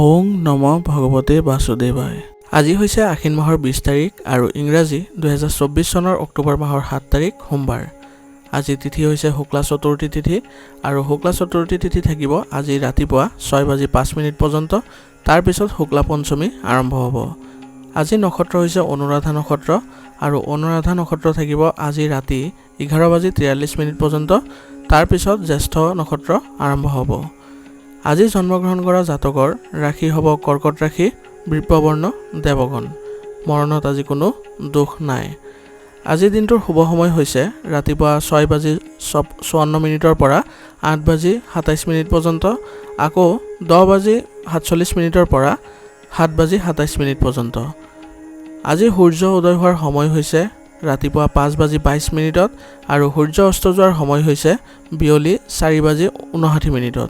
ওং নম ভগৱতে বাসুদেৱায়। আজি হৈছে আশ্বিন মাহৰ 20 তাৰিখ আৰু ইংৰাজী 2024 চনৰ অক্টোবৰ মাহৰ 7 তাৰিখ সোমবাৰ। আজি তিথি হৈছে শুক্লা চতুৰ্থী তিথি আৰু শুক্লা চতুৰ্থী তিথি থাকিব আজি ৰাতিপুৱা 6:05 পৰ্যন্ত। তাৰ পিছত শুক্লা পঞ্চমী আৰম্ভ হ'ব। আজি নক্ষত্ৰ হৈছে অনুৰাধা নক্ষত্ৰ আৰু অনুৰাধা নক্ষত্ৰ থাকিব আজি ৰাতি 11:43 পৰ্যন্ত। তাৰ পিছত জ্যেষ্ঠ নক্ষত্ৰ আৰম্ভ হ'ব। আজি জন্মগ্ৰহণ কৰা জাতকৰ ৰাশি হ'ব কৰ্কট ৰাশি, বৃষবৰ্ণ, দেৱগণ। মৰণত আজি কোনো দুখ নাই। আজিৰ দিনটোৰ শুভ সময় হৈছে ৰাতিপুৱা 6:54 পৰা 8:27 পৰ্যন্ত, আকৌ 10:47 পৰা 7:27 পৰ্যন্ত। আজি সূৰ্য উদয় হোৱাৰ সময় হৈছে ৰাতিপুৱা 5:22 আৰু সূৰ্য অস্ত যোৱাৰ সময় হৈছে বিয়লি 4:59।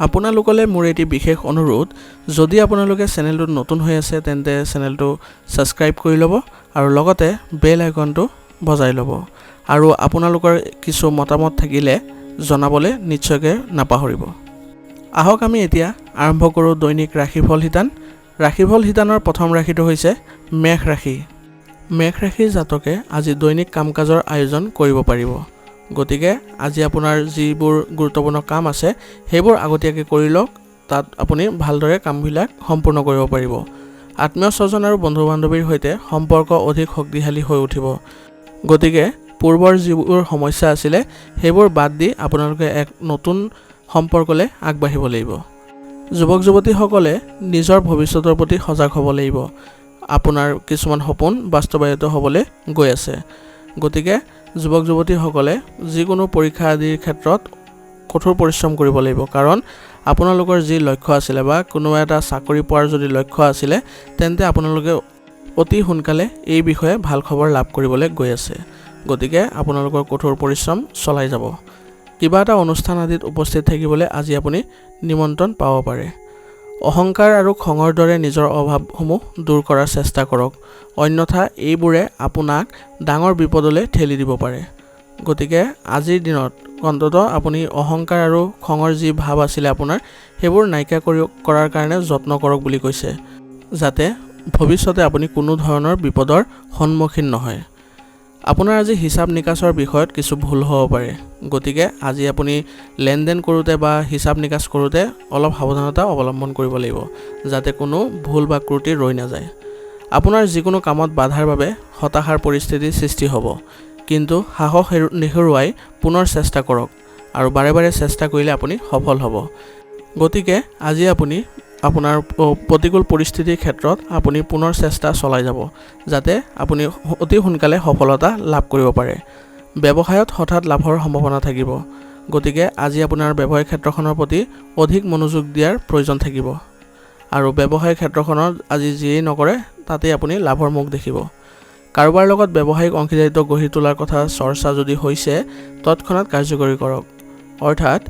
আপোনালোকলৈ মোৰ এটি বিশেষ অনুৰোধ, যদি আপোনালোকে চেনেলটোত নতুন হৈ আছে তেন্তে চেনেলটো ছাবস্ক্ৰাইব কৰি ল'ব আৰু লগতে বেল আইকনটো বজাই ল'ব আৰু আপোনালোকৰ কিছু মতামত থাকিলে জনাবলৈ নিশ্চয়কৈ নাপাহৰিব। আহক আমি এতিয়া আৰম্ভ কৰোঁ দৈনিক ৰাশিফল শিতান। ৰাশিফল শিতানৰ প্ৰথম ৰাশিটো হৈছে মেষ ৰাশি। মেষ ৰাশিৰ জাতকে আজি দৈনিক কাম কাজৰ আয়োজন কৰিব পাৰিব। গতিকে আজি আপোনাৰ যিবোৰ গুৰুত্বপূৰ্ণ কাম আছে সেইবোৰ আগতীয়াকৈ কৰি লওক, তাত আপুনি ভালদৰে কামবিলাক সম্পূৰ্ণ কৰিব পাৰিব। আত্মীয় স্বজন আৰু বন্ধু বান্ধৱীৰ সৈতে সম্পৰ্ক অধিক শক্তিশালী হৈ উঠিব। গতিকে পূৰ্বৰ যিবোৰ সমস্যা আছিলে সেইবোৰ বাদ দি আপোনালোকে এক নতুন সম্পৰ্কলৈ আগবাঢ়িব লাগিব। যুৱক যুৱতীসকলে নিজৰ ভৱিষ্যতৰ প্ৰতি সজাগ হ'ব লাগিব। আপোনাৰ কিছুমান সপোন বাস্তৱায়িত হ'বলৈ গৈ আছে। গতিকে যুৱক যুৱতীসকলে যিকোনো পৰীক্ষা আদিৰ ক্ষেত্ৰত কঠোৰ পৰিশ্ৰম কৰিব লাগিব, কাৰণ আপোনালোকৰ যি লক্ষ্য আছিলে বা কোনোবা এটা চাকৰি পোৱাৰ যদি লক্ষ্য আছিলে তেন্তে আপোনালোকে অতি সোনকালে এই বিষয়ে ভাল খবৰ লাভ কৰিবলৈ গৈ আছে। গতিকে আপোনালোকৰ কঠোৰ পৰিশ্ৰম চলাই যাব। কিবা এটা অনুষ্ঠান আদিত উপস্থিত থাকিবলৈ আজি আপুনি নিমন্ত্ৰণ পাব পাৰে। অহংকাৰ আৰু খঙৰ দৰে নিজৰ অভাৱসমূহ দূৰ কৰাৰ চেষ্টা কৰক, অন্যথা এইবোৰে আপোনাক ডাঙৰ বিপদলৈ ঠেলি দিব পাৰে। গতিকে আজিৰ দিনত অন্ততঃ আপুনি অহংকাৰ আৰু খঙৰ যি ভাৱ আছিলে আপোনাৰ সেইবোৰ নাইকিয়া কৰাৰ কাৰণে যত্ন কৰক বুলি কৈছে, যাতে ভৱিষ্যতে আপুনি কোনো ধৰণৰ বিপদৰ সন্মুখীন নহয়। আপোনাৰ আজি হিচাপ নিকাচৰ বিষয়ত কিছু ভুল হ'ব পাৰে। গতিকে আজি আপুনি লেনদেন কৰোঁতে বা হিচাপ নিকাচ কৰোঁতে অলপ সাৱধানতা অৱলম্বন কৰিব লাগিব, যাতে কোনো ভুল বা ত্ৰুটি ৰৈ নাযায়। আপোনাৰ যিকোনো কামত বাধাৰ বাবে হতাশাৰ পৰিস্থিতিৰ সৃষ্টি হ'ব, কিন্তু সাহস নেহেৰুৱাই পুনৰ চেষ্টা কৰক আৰু বাৰে বাৰে চেষ্টা কৰিলে আপুনি সফল হ'ব। গতিকে আজি আপুনি আপোনাৰ প্ৰতিকূল পৰিস্থিতিৰ ক্ষেত্ৰত আপুনি পুনৰ চেষ্টা চলাই যাব, যাতে আপুনি অতি সোনকালে সফলতা লাভ কৰিব পাৰে। ব্যৱসায়ত হঠাৎ লাভৰ সম্ভাৱনা থাকিব। গতিকে আজি আপোনাৰ ব্যৱসায় ক্ষেত্ৰখনৰ প্ৰতি অধিক মনোযোগ দিয়াৰ প্ৰয়োজন থাকিব আৰু ব্যৱসায় ক্ষেত্ৰখনত আজি যিয়েই নকৰে তাতেই আপুনি লাভৰ মুখ দেখিব। কাৰোবাৰ লগত ব্যৱসায়িক অংশীদাৰিত্ব গঢ়ি তোলাৰ কথা চৰ্চা যদি হৈছে তৎক্ষণাত কাৰ্যকৰী কৰক। অৰ্থাৎ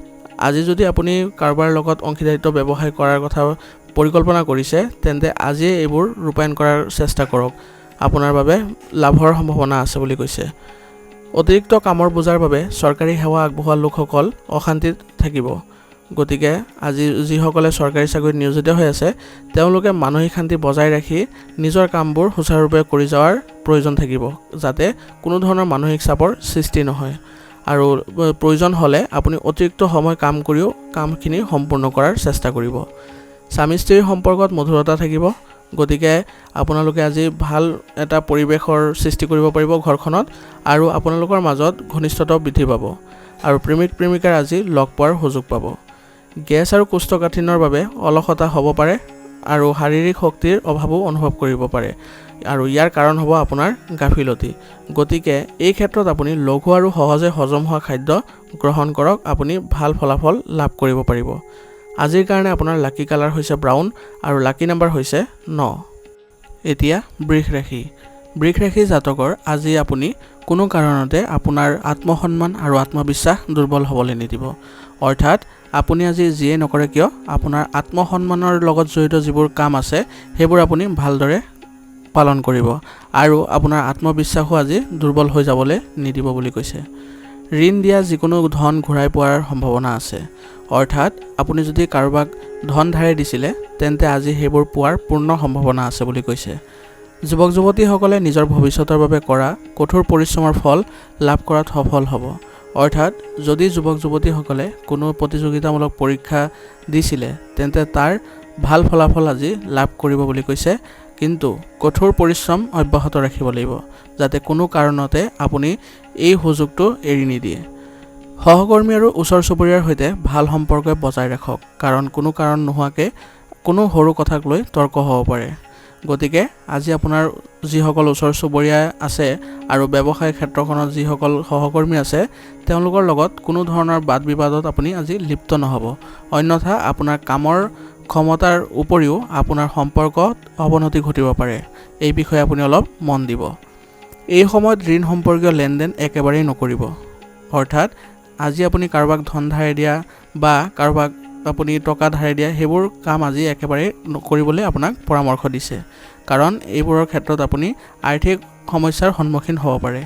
আজি যদি আপুনি কাৰোবাৰ লগত অংশীদাৰিত্ব ব্যৱসায় কৰাৰ কথা পৰিকল্পনা কৰিছে তেন্তে আজিয়ে এইবোৰ ৰূপায়ণ কৰাৰ চেষ্টা কৰক। আপোনাৰ বাবে লাভৰ সম্ভাৱনা আছে বুলি কৈছে। অতিৰিক্ত কামৰ বোজাৰ বাবে চৰকাৰী সেৱা আগবঢ়োৱা লোকসকল অশান্তিত থাকিব। গতিকে আজি যিসকলে চৰকাৰী চাকৰিত নিয়োজিত হৈ আছে তেওঁলোকে মানসিক শান্তি বজাই ৰাখি নিজৰ কামবোৰ সুচাৰুৰূপে কৰি যোৱাৰ প্ৰয়োজন থাকিব, যাতে কোনো ধৰণৰ মানসিক চাপৰ সৃষ্টি নহয়। আৰু প্ৰয়োজন হ'লে আপুনি অতিৰিক্ত সময় কাম কৰিও কামখিনি সম্পূৰ্ণ কৰাৰ চেষ্টা কৰিব। স্বামী স্ত্ৰীৰ সম্পৰ্কত মধুৰতা থাকিব। গতিকে আপোনালোকে আজি ভাল এটা পৰিৱেশৰ সৃষ্টি কৰিব পাৰিব ঘৰখনত আৰু আপোনালোকৰ মাজত ঘনিষ্ঠতাও বৃদ্ধি পাব আৰু প্ৰেমিক প্ৰেমিকাৰ আজি লগ পোৱাৰ সুযোগ পাব। গেছ আৰু কোষ্ঠকাঠিন্যৰ বাবে অলসতা হ'ব পাৰে আৰু শাৰীৰিক শক্তিৰ অভাৱো অনুভৱ কৰিব পাৰে আৰু ইয়াৰ কাৰণ হ'ব আপোনাৰ গাফিলতি। গতিকে এই ক্ষেত্ৰত আপুনি লঘু আৰু সহজে হজম হোৱা খাদ্য গ্ৰহণ কৰক, আপুনি ভাল ফলাফল লাভ কৰিব পাৰিব। আজিৰ কাৰণে আপোনাৰ লাকি কালাৰ হৈছে ব্ৰাউন আৰু লাকি নাম্বাৰ হৈছে 9। এতিয়া বৃষ ৰাশি। বৃষ ৰাশি জাতকৰ আজি আপুনি কোনো কাৰণতে আপোনাৰ আত্মসন্মান আৰু আত্মবিশ্বাস দুৰ্বল হ'বলৈ নিদিব। অৰ্থাৎ আপুনি আজি যিয়ে নকৰে কিয় আপোনাৰ আত্মসন্মানৰ লগত জড়িত যিবোৰ কাম আছে সেইবোৰ আপুনি ভালদৰে পালন কৰিব আৰু আপোনাৰ আত্মবিশ্বাসো আজি দুৰ্বল হৈ যাবলৈ নিদিব বুলি কৈছে। ঋণ দিয়া যিকোনো ধন ঘূৰাই পোৱাৰ সম্ভাৱনা আছে। অৰ্থাৎ আপুনি যদি কাৰোবাক ধন ধাৰে দিছিলে তেন্তে আজি সেইবোৰ পোৱাৰ পূৰ্ণ সম্ভাৱনা আছে বুলি কৈছে। যুৱক যুৱতীসকলে নিজৰ ভৱিষ্যতৰ বাবে কৰা কঠোৰ পৰিশ্ৰমৰ ফল লাভ কৰাত সফল হ'ব। অৰ্থাৎ যদি যুৱক যুৱতীসকলে কোনো প্ৰতিযোগিতামূলক পৰীক্ষা দিছিলে তেন্তে তাৰ ভাল ফলাফল আজি লাভ কৰিব বুলি কৈছে। কিন্তু কঠোৰ পৰিশ্ৰম অব্যাহত ৰাখিব লাগিব যাতে কোনো কাৰণতে আপুনি এই সুযোগটো এৰি নিদিয়ে। সহকৰ্মী আৰু ওচৰ চুবুৰীয়াৰ সৈতে ভাল সম্পৰ্ক বজাই ৰাখক, কাৰণ কোনো কাৰণ নোহোৱাকৈ কোনো সৰু কথাক লৈ তৰ্ক হ'ব পাৰে। গতিকে আজি আপোনাৰ যিসকল ওচৰ চুবুৰীয়া আছে আৰু ব্যৱসায় ক্ষেত্ৰখনত যিসকল সহকৰ্মী আছে তেওঁলোকৰ লগত কোনো ধৰণৰ বাদ বিবাদত আপুনি আজি লিপ্ত নহ'ব, অন্যথা আপোনাৰ কামৰ ক্ষমতাৰ উপৰিও আপোনাৰ সম্পৰ্কত অৱনতি ঘটিব পাৰে। এই বিষয়ে আপুনি অলপ মন দিব। এই সময়ত ঋণ সম্পৰ্কীয় লেনদেন একেবাৰেই নকৰিব। অৰ্থাৎ আজি আপুনি কাৰোবাক ধন ধাৰে দিয়া বা কাৰোবাক আপুনি টকা ধাৰে দিয়া সেইবোৰ কাম আজি একেবাৰে নকৰিবলৈ আপোনাক পৰামৰ্শ দিছে, কাৰণ এইবোৰৰ ক্ষেত্ৰত আপুনি আৰ্থিক সমস্যাৰ সন্মুখীন হ'ব পাৰে।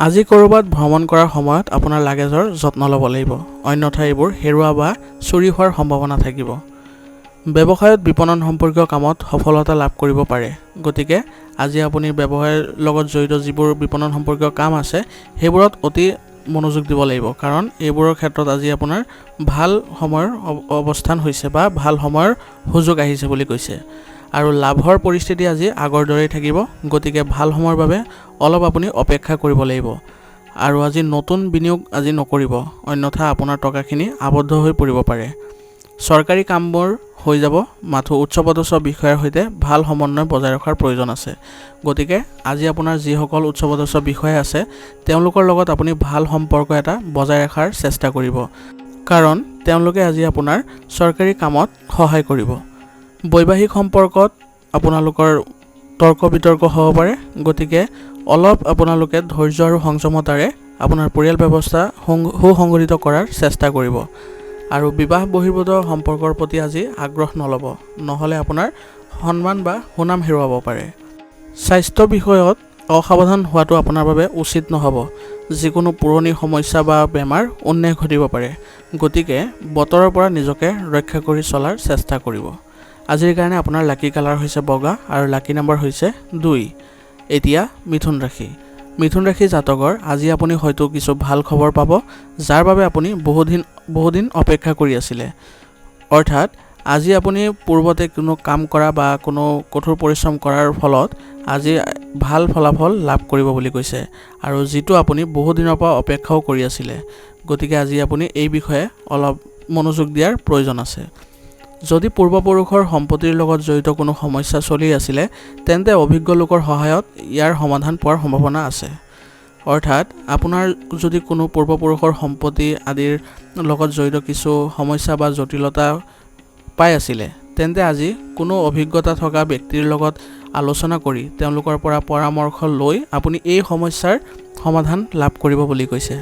আজি ক'ৰবাত ভ্ৰমণ কৰাৰ সময়ত আপোনাৰ লাগেজৰ যত্ন ল'ব লাগিব, অন্যথা এইবোৰ হেৰুৱা বা চুৰি হোৱাৰ সম্ভাৱনা থাকিব। ব্যৱসায়ত বিপণন সম্পৰ্কীয় কামত সফলতা লাভ কৰিব পাৰে। গতিকে আজি আপুনি ব্যৱসায়ৰ লগত জড়িত যিবোৰ বিপণন সম্পৰ্কীয় কাম আছে সেইবোৰত অতি মনোযোগ দিব লাগিব, কাৰণ এইবোৰৰ ক্ষেত্ৰত আজি আপোনাৰ ভাল সময়ৰ অৱস্থান হৈছে বা ভাল সময়ৰ সুযোগ আহিছে বুলি কৈছে। আৰু লাভৰ পৰিস্থিতি আজি আগৰ দৰেই থাকিব। গতিকে ভাল সময়ৰ বাবে অলপ আপুনি অপেক্ষা কৰিব লাগিব। আৰু আজি নতুন বিনিয়োগ আজি নকৰিব, অন্যথা আপোনাৰ টকাখিনি আবদ্ধ হৈ পৰিব পাৰে। চৰকাৰী কামবোৰ হৈ যাব, মাথো উচ্চপদস্থ বিষয়াৰ সৈতে ভাল সমন্বয় বজাই ৰখাৰ প্ৰয়োজন আছে। গতিকে আজি আপোনাৰ যিসকল উচ্চপদস্থ বিষয়া আছে তেওঁলোকৰ লগত আপুনি ভাল সম্পৰ্ক এটা বজাই ৰখাৰ চেষ্টা কৰিব, কাৰণ তেওঁলোকে আজি আপোনাৰ চৰকাৰী কামত সহায় কৰিব। বৈবাহিক সম্পৰ্কত আপোনালোকৰ তৰ্ক বিতৰ্ক হ'ব পাৰে। গতিকে অলপ আপোনালোকে ধৈৰ্য আৰু সংযমতাৰে আপোনাৰ পৰিয়াল ব্যৱস্থা সুসংগঠিত কৰাৰ চেষ্টা কৰিব। আৰু বিবাহ বহিৰ্ভূত সম্পৰ্কৰ প্ৰতি আজি আগ্ৰহ নল'ব, নহ'লে আপোনাৰ সন্মান বা সুনাম হেৰুৱাব পাৰে। স্বাস্থ্য বিষয়ত অসাৱধান হোৱাটো আপোনাৰ বাবে উচিত নহ'ব। যিকোনো পুৰণি সমস্যা বা বেমাৰ উন্মেষ ঘটিব পাৰে। গতিকে বতৰৰ পৰা নিজকে ৰক্ষা কৰি চলাৰ চেষ্টা কৰিব। আজিৰ কাৰণে আপোনাৰ লাকি কালাৰ হৈছে বগা আৰু লাকি নম্বৰ হৈছে 2। এতিয়া মিথুন ৰাশি। মিথুন ৰাশি জাতকৰ আজি আপুনি হয়তো কিছু ভাল খবৰ পাব, যাৰ বাবে আপুনি বহুদিন অপেক্ষা কৰি আছিলে। অৰ্থাৎ আজি আপুনি পূৰ্বতে কোনো কাম কৰা বা কোনো কঠোৰ পৰিশ্ৰম কৰাৰ ফলত আজি ভাল ফলাফল লাভ কৰিব বুলি কৈছে, আৰু যিটো আপুনি বহুদিনৰ পৰা অপেক্ষাও কৰি আছিলে। গতিকে আজি আপুনি এই বিষয়ে অলপ মনোযোগ দিয়াৰ প্ৰয়োজন আছে। যদি পূৰ্বপুৰুষৰ সম্পত্তিৰ লগত জড়িত কোনো সমস্যা চলি আছিলে তেন্তে অভিজ্ঞ লোকৰ সহায়ত ইয়াৰ সমাধান পোৱাৰ সম্ভাৱনা আছে। অৰ্থাৎ আপোনাৰ যদি কোনো পূৰ্বপুৰুষৰ সম্পত্তি আদিৰ লগত জড়িত কিছু সমস্যা বা জটিলতা পাই আছিলে তেন্তে আজি কোনো অভিজ্ঞতা থকা ব্যক্তিৰ লগত আলোচনা কৰি তেওঁলোকৰ পৰা পৰামৰ্শ লৈ আপুনি এই সমস্যাৰ সমাধান লাভ কৰিব বুলি কৈছে।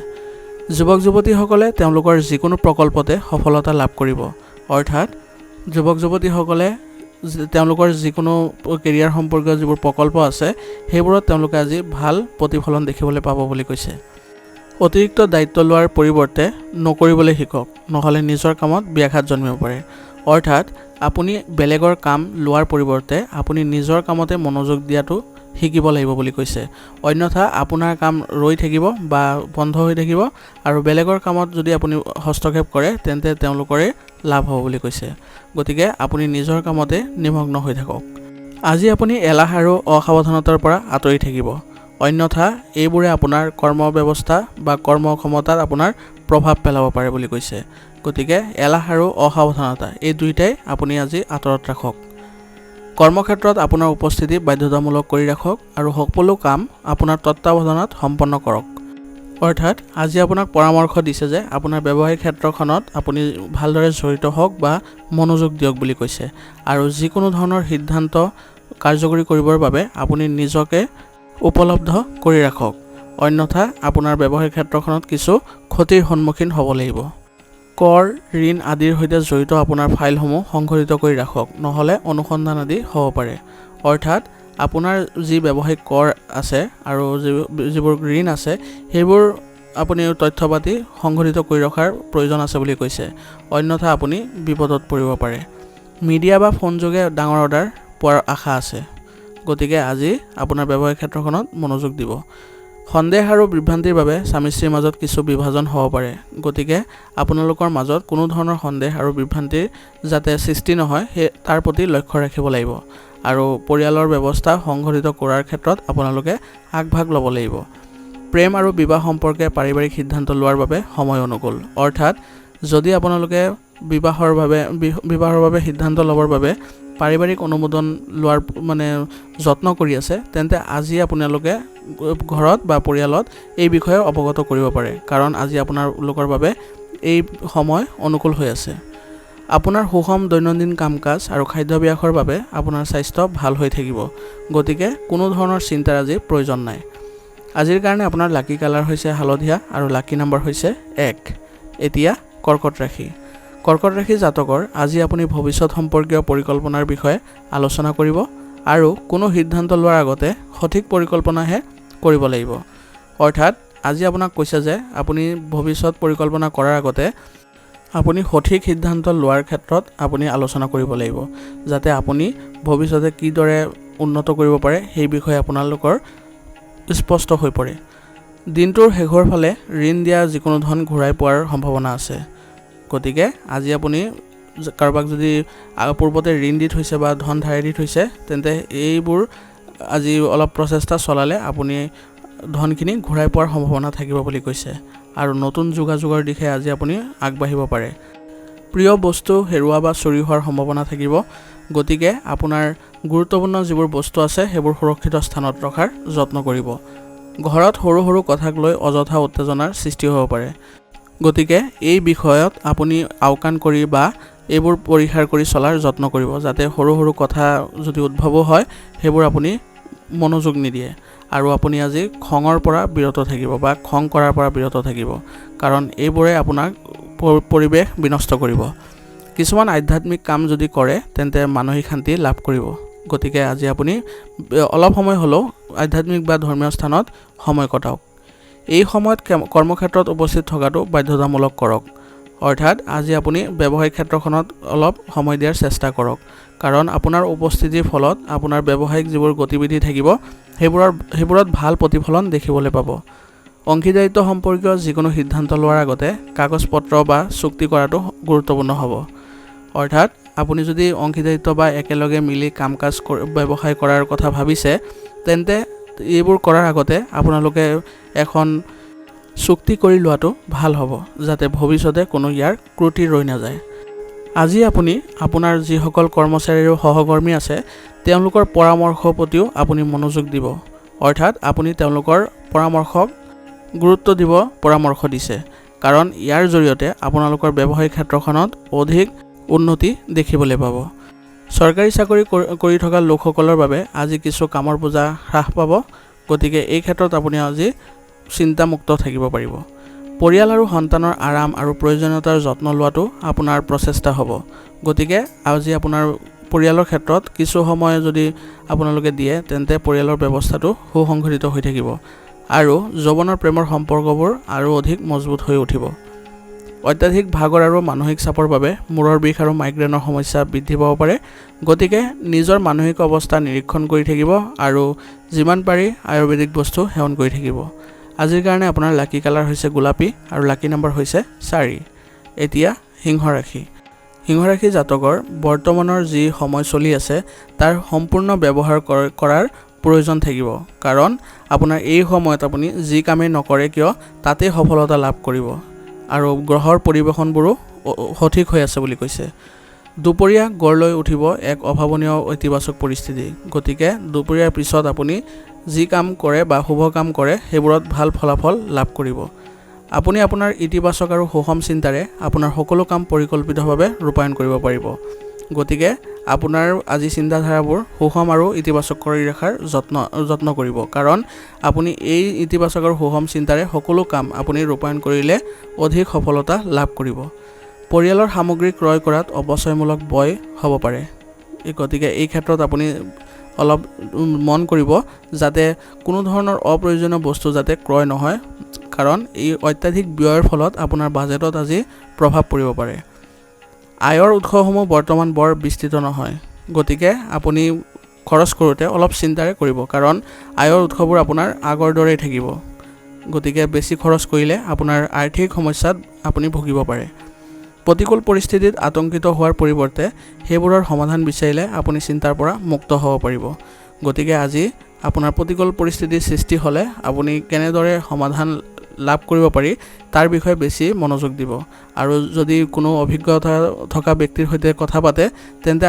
যুৱক যুৱতীসকলে তেওঁলোকৰ যিকোনো প্ৰকল্পতে সফলতা লাভ কৰিব। অৰ্থাৎ যুৱক যুৱতীসকলে তেওঁলোকৰ যিকোনো কেৰিয়াৰ সম্পৰ্কীয় যিবোৰ প্ৰকল্প আছে সেইবোৰত তেওঁলোকে আজি ভাল প্ৰতিফলন দেখিবলৈ পাব বুলি কৈছে। অতিৰিক্ত দায়িত্ব লোৱাৰ পৰিৱৰ্তে নকৰিবলৈ শিকক, নহ'লে নিজৰ কামত ব্যাঘাত জন্মিব পাৰে। অৰ্থাৎ আপুনি বেলেগৰ কাম লোৱাৰ পৰিৱৰ্তে আপুনি নিজৰ কামতে মনোযোগ দিয়াটো শিকিব লাগিব বুলি কৈছে। অন্যথা আপোনাৰ কাম ৰৈ থাকিব বা বন্ধ হৈ থাকিব, আৰু বেলেগৰ কামত যদি আপুনি হস্তক্ষেপ কৰে তেন্তে তেওঁলোকৰে লাভ হ'ব বুলি কৈছে। গতিকে আপুনি নিজৰ কামতে নিমগ্ন হৈ থাকক। আজি আপুনি এলাহ আৰু অসাৱধানতাৰ পৰা আঁতৰি থাকিব, অন্যথা এইবোৰে আপোনাৰ কৰ্ম ব্যৱস্থা বা কৰ্মক্ষমতাত আপোনাৰ প্ৰভাৱ পেলাব পাৰে বুলি কৈছে। গতিকে এলাহ আৰু অসাৱধানতা এই দুয়োটাই আপুনি আজি আঁতৰত ৰাখক। কৰ্মক্ষেত্ৰত আপোনাৰ উপস্থিতি বাধ্যতামূলক কৰি ৰাখক আৰু সকলো কাম আপোনাৰ তত্ত্বাৱধানত সম্পন্ন কৰক। অৰ্থাৎ আজি আপোনাক পৰামৰ্শ দিছে যে আপোনাৰ ব্যৱসায়িক ক্ষেত্ৰখনত আপুনি ভালদৰে জড়িত হওক বা মনোযোগ দিয়ক বুলি কৈছে, আৰু যিকোনো ধৰণৰ সিদ্ধান্ত কাৰ্যকৰী কৰিবৰ বাবে আপুনি নিজকে উপলব্ধ কৰি ৰাখক, অন্যথা আপোনাৰ ব্যৱসায়িক ক্ষেত্ৰখনত কিছু ক্ষতিৰ সন্মুখীন হ'ব লাগিব। কৰ, ঋণ আদিৰ সৈতে জড়িত আপোনাৰ ফাইলসমূহ সংঘটিত কৰি ৰাখক, নহ'লে অনুসন্ধান আদি হ'ব পাৰে। অৰ্থাৎ আপোনাৰ যি ব্যৱসায়িক কৰ আছে আৰু যিবোৰ ঋণ আছে সেইবোৰ আপুনি তথ্য পাতি সংগঠিত কৰি ৰখাৰ প্ৰয়োজন আছে বুলি কৈছে, অন্যথা আপুনি বিপদত পৰিব পাৰে। মিডিয়া বা ফোন যোগে ডাঙৰ অৰ্ডাৰ পোৱাৰ আশা আছে, গতিকে আজি আপোনাৰ ব্যৱসায়িক ক্ষেত্ৰখনত মনোযোগ দিব। সন্দেহ আৰু বিভ্ৰান্তিৰ বাবে স্বামী স্ত্ৰীৰ মাজত কিছু বিভাজন হ'ব পাৰে, গতিকে আপোনালোকৰ মাজত কোনো ধৰণৰ সন্দেহ আৰু বিভ্ৰান্তিৰ যাতে সৃষ্টি নহয় তাৰ প্ৰতি লক্ষ্য ৰাখিব লাগিব আৰু পৰিয়ালৰ ব্যৱস্থা সংগঠিত কৰাৰ ক্ষেত্ৰত আপোনালোকে আগভাগ ল'ব লাগিব। প্ৰেম আৰু বিবাহ সম্পৰ্কে পাৰিবাৰিক সিদ্ধান্ত লোৱাৰ বাবে সময় অনুকূল, অৰ্থাৎ যদি আপোনালোকে বিবাহৰ বাবে সিদ্ধান্ত ল'বৰ বাবে পাৰিবাৰিক অনুমোদন লোৱাৰ যত্ন কৰি আছে, তেন্তে আজি আপোনালোকে ঘৰত বা পৰিয়ালত এই বিষয়ে অৱগত কৰিব পাৰে, কাৰণ আজি আপোনালোকৰ বাবে এই সময় অনুকূল হৈ আছে। আপোনাৰ সুষম দৈনন্দিন কাম কাজ আৰু খাদ্যাভ্যাসৰ বাবে আপোনাৰ স্বাস্থ্য ভাল হৈ থাকিব, গতিকে কোনো ধৰণৰ চিন্তাৰ আজি প্ৰয়োজন নাই। আজিৰ কাৰণে আপোনাৰ লাকি কালাৰ হৈছে হালধীয়া আৰু লাকি নম্বৰ হৈছে 1। এতিয়া কৰ্কট ৰাশি। কৰ্কট ৰাশি জাতকৰ আজি আপুনি ভৱিষ্যত সম্পৰ্কীয় পৰিকল্পনাৰ বিষয়ে আলোচনা কৰিব আৰু কোনো সিদ্ধান্ত লোৱাৰ আগতে সঠিক পৰিকল্পনাহে কৰিব লাগিব। অৰ্থাৎ আজি আপোনাক কৈছে যে আপুনি ভৱিষ্যত পৰিকল্পনা কৰাৰ আগতে আপুনি সঠিক সিদ্ধান্ত লোৱাৰ ক্ষেত্ৰত আপুনি আলোচনা কৰিব লাগিব, যাতে আপুনি ভৱিষ্যতে কিদৰে উন্নত কৰিব পাৰে সেই বিষয়ে আপোনালোকৰ স্পষ্ট হৈ পৰে। দিনটোৰ শেষৰ ফালে ঋণ দিয়া যিকোনো ধন ঘূৰাই পোৱাৰ সম্ভাৱনা আছে, গতিকে আজি আপুনি কাৰোবাক যদি পূৰ্বতে ঋণ দি থৈছে বা ধন ধাৰে দি থৈছে, তেন্তে এইবোৰ আজি অলপ প্ৰচেষ্টা চলালে আপুনি ধনখিনি ঘূৰাই পোৱাৰ সম্ভাৱনা থাকিব বুলি কৈছে আৰু নতুন যোগাযোগৰ দিশে আজি আপুনি আগবাঢ়িব পাৰে। প্ৰিয় বস্তু হেৰুৱা বা চুৰি হোৱাৰ সম্ভাৱনা থাকিব, গতিকে আপোনাৰ গুৰুত্বপূৰ্ণ যিবোৰ বস্তু আছে সেইবোৰ সুৰক্ষিত স্থানত ৰখাৰ যত্ন কৰিব। ঘৰত সৰু সৰু কথাক লৈ অযথা উত্তেজনাৰ সৃষ্টি হ'ব পাৰে, গতিকে এই বিষয়ত আপুনি আওকাণ কৰি বা এইবোৰ পৰিহাৰ কৰি চলাৰ যত্ন কৰিব, যাতে সৰু সৰু কথা যদি উদ্ভৱো হয় সেইবোৰ আপুনি মনোযোগ নিদিয়ে আৰু আপুনি আজি খঙৰ পৰা বিৰত থাকিব বা খং কৰাৰ পৰা বিৰত থাকিব, কাৰণ এইবোৰে আপোনাক পৰিৱেশ বিনষ্ট কৰিব। কিছুমান আধ্যাত্মিক কাম যদি কৰে তেন্তে মানসিক শান্তি লাভ কৰিব, গতিকে আজি আপুনি অলপ সময় হ'লেও আধ্যাত্মিক বা ধৰ্মীয় স্থানত সময় কটাওক। এই সময়ত কৰ্মক্ষেত্ৰত উপস্থিত থকাটো বাধ্যতামূলক কৰক, অৰ্থাৎ আজি আপুনি ব্যৱসায়িক ক্ষেত্ৰখনত অলপ সময় দিয়াৰ চেষ্টা কৰক, কাৰণ আপোনাৰ উপস্থিতিৰ ফলত আপোনাৰ ব্যৱসায়িক যিবোৰ গতিবিধি থাকিব সেইবোৰত ভাল প্ৰতিফলন দেখিবলৈ পাব। অংশীদাৰিত্ব সম্পৰ্কীয় যিকোনো সিদ্ধান্ত লোৱাৰ আগতে কাগজ পত্ৰ বা চুক্তি কৰাটো গুৰুত্বপূৰ্ণ হ'ব, অৰ্থাৎ আপুনি যদি অংশীদাৰিত্ব বা একেলগে মিলি কাম কাজ ব্যৱসায় কৰাৰ কথা ভাবিছে, তেন্তে এইবোৰ কৰাৰ আগতে আপোনালোকে এখন চুক্তি কৰি লোৱাটো ভাল হ'ব, যাতে ভৱিষ্যতে কোনো ইয়াৰ ত্ৰুটি ৰৈ নাযায়। আজি আপুনি আপোনাৰ যিসকল কৰ্মচাৰী আৰু সহকৰ্মী আছে তেওঁলোকৰ পৰামৰ্শৰ প্ৰতিও আপুনি মনোযোগ দিব, অৰ্থাৎ আপুনি তেওঁলোকৰ পৰামৰ্শক গুৰুত্ব দিব পৰামৰ্শ দিছে, কাৰণ ইয়াৰ জৰিয়তে আপোনালোকৰ ব্যৱসায়িক ক্ষেত্ৰখনত অধিক উন্নতি দেখিবলৈ পাব। চৰকাৰী চাকৰি কৰি থকা লোকসকলৰ বাবে আজি কিছু কামৰ বোজা হ্ৰাস পাব, গতিকে এই ক্ষেত্ৰত আপুনি আজি চিন্তামুক্ত থাকিব পাৰিব। পৰিয়াল আৰু সন্তানৰ আৰাম আৰু প্ৰয়োজনীয়তাৰ যত্ন লোৱাটো আপোনাৰ প্ৰচেষ্টা হ'ব, গতিকে আজি আপোনাৰ পৰিয়ালৰ ক্ষেত্ৰত কিছু সময় যদি আপোনালোকে দিয়ে তেন্তে পৰিয়ালৰ ব্যৱস্থাটো সুসংগঠিত হৈ থাকিব আৰু যৌৱনৰ প্ৰেমৰ সম্পৰ্কবোৰ আৰু অধিক মজবুত হৈ উঠিব। অত্যাধিক ভাগৰ আৰু মানসিক চাপৰ বাবে মূৰৰ বিষ আৰু মাইগ্ৰেনৰ সমস্যা বৃদ্ধি পাব পাৰে, গতিকে নিজৰ মানসিক অৱস্থা নিৰীক্ষণ কৰি থাকিব আৰু যিমান পাৰি আয়ুৰ্বেদিক বস্তু সেৱন কৰি থাকিব। আজিৰ কাৰণে আপোনাৰ লাকি কালাৰ হৈছে গোলাপী আৰু লাকি নম্বৰ হৈছে 4। এতিয়া সিংহ ৰাশি। সিংহ ৰাশি জাতকৰ বৰ্তমানৰ যি সময় চলি আছে তাৰ সম্পূৰ্ণ ব্যৱহাৰ কৰাৰ প্ৰয়োজন থাকিব, কাৰণ আপোনাৰ এই সময়ত আপুনি যি কামেই নকৰে কিয় তাতেই সফলতা লাভ কৰিব আৰু গ্ৰহৰ পৰিৱেশনবোৰো সঠিক হৈ আছে বুলি কৈছে। দুপৰীয়া গঢ় লৈ উঠিব এক অভাৱনীয় ইতিবাচক পৰিস্থিতি, গতিকে দুপৰীয়াৰ পিছত আপুনি যি কাম কৰে বা শুভ কাম কৰে সেইবোৰত ভাল ফলাফল লাভ কৰিব। আপুনি আপোনাৰ ইতিবাচক আৰু সুষম চিন্তাৰে আপোনাৰ সকলো কাম পৰিকল্পিতভাৱে ৰূপায়ণ কৰিব পাৰিব, গতিকে আপোনাৰ আজি চিন্তাধাৰাবোৰ সুষম আৰু ইতিবাচক কৰি ৰখাৰ যত্ন কৰিব, কাৰণ আপুনি এই ইতিবাচক আৰু সুষম চিন্তাৰে সকলো কাম আপুনি ৰূপায়ণ কৰিলে অধিক সফলতা লাভ কৰিব। পৰিয়ালৰ সামগ্ৰী ক্ৰয় কৰাত অপচয়মূলক ব্যয় হ'ব পাৰে, গতিকে এই ক্ষেত্ৰত আপুনি অলপ মন কৰিব যাতে কোনো ধৰণৰ অপ্ৰয়োজনীয় বস্তু যাতে ক্ৰয় নহয়, কাৰণ এই অত্যাধিক ব্যয়ৰ ফলত আপোনাৰ বাজেটত আজি প্ৰভাৱ পৰিব পাৰে। আয়ৰ উৎসসমূহ বৰ্তমান বৰ বিস্তৃত নহয়, গতিকে আপুনি খৰচ কৰোঁতে অলপ চিন্তাৰে কৰিব, কাৰণ আয়ৰ উৎসবোৰ আপোনাৰ আগৰ দৰেই থাকিব। গতিকে বেছি খৰচ কৰিলে আপোনাৰ আৰ্থিক সমস্যাত আপুনি ভুগিব পাৰে। প্ৰতিকূল পৰিস্থিতিত আতংকিত হোৱাৰ পৰিৱৰ্তে সেইবোৰৰ সমাধান বিচাৰিলে আপুনি চিন্তাৰ পৰা মুক্ত হ'ব পাৰিব। গতিকে আজি আপোনাৰ প্ৰতিকূল পৰিস্থিতিৰ সৃষ্টি হ'লে আপুনি কেনেদৰে সমাধান লাভ কৰিব পাৰি তাৰ বিষয়ে বেছি মনোযোগ দিব, আৰু যদি কোনো অভিজ্ঞতা থকা ব্যক্তিৰ সৈতে কথা পাতে তেন্তে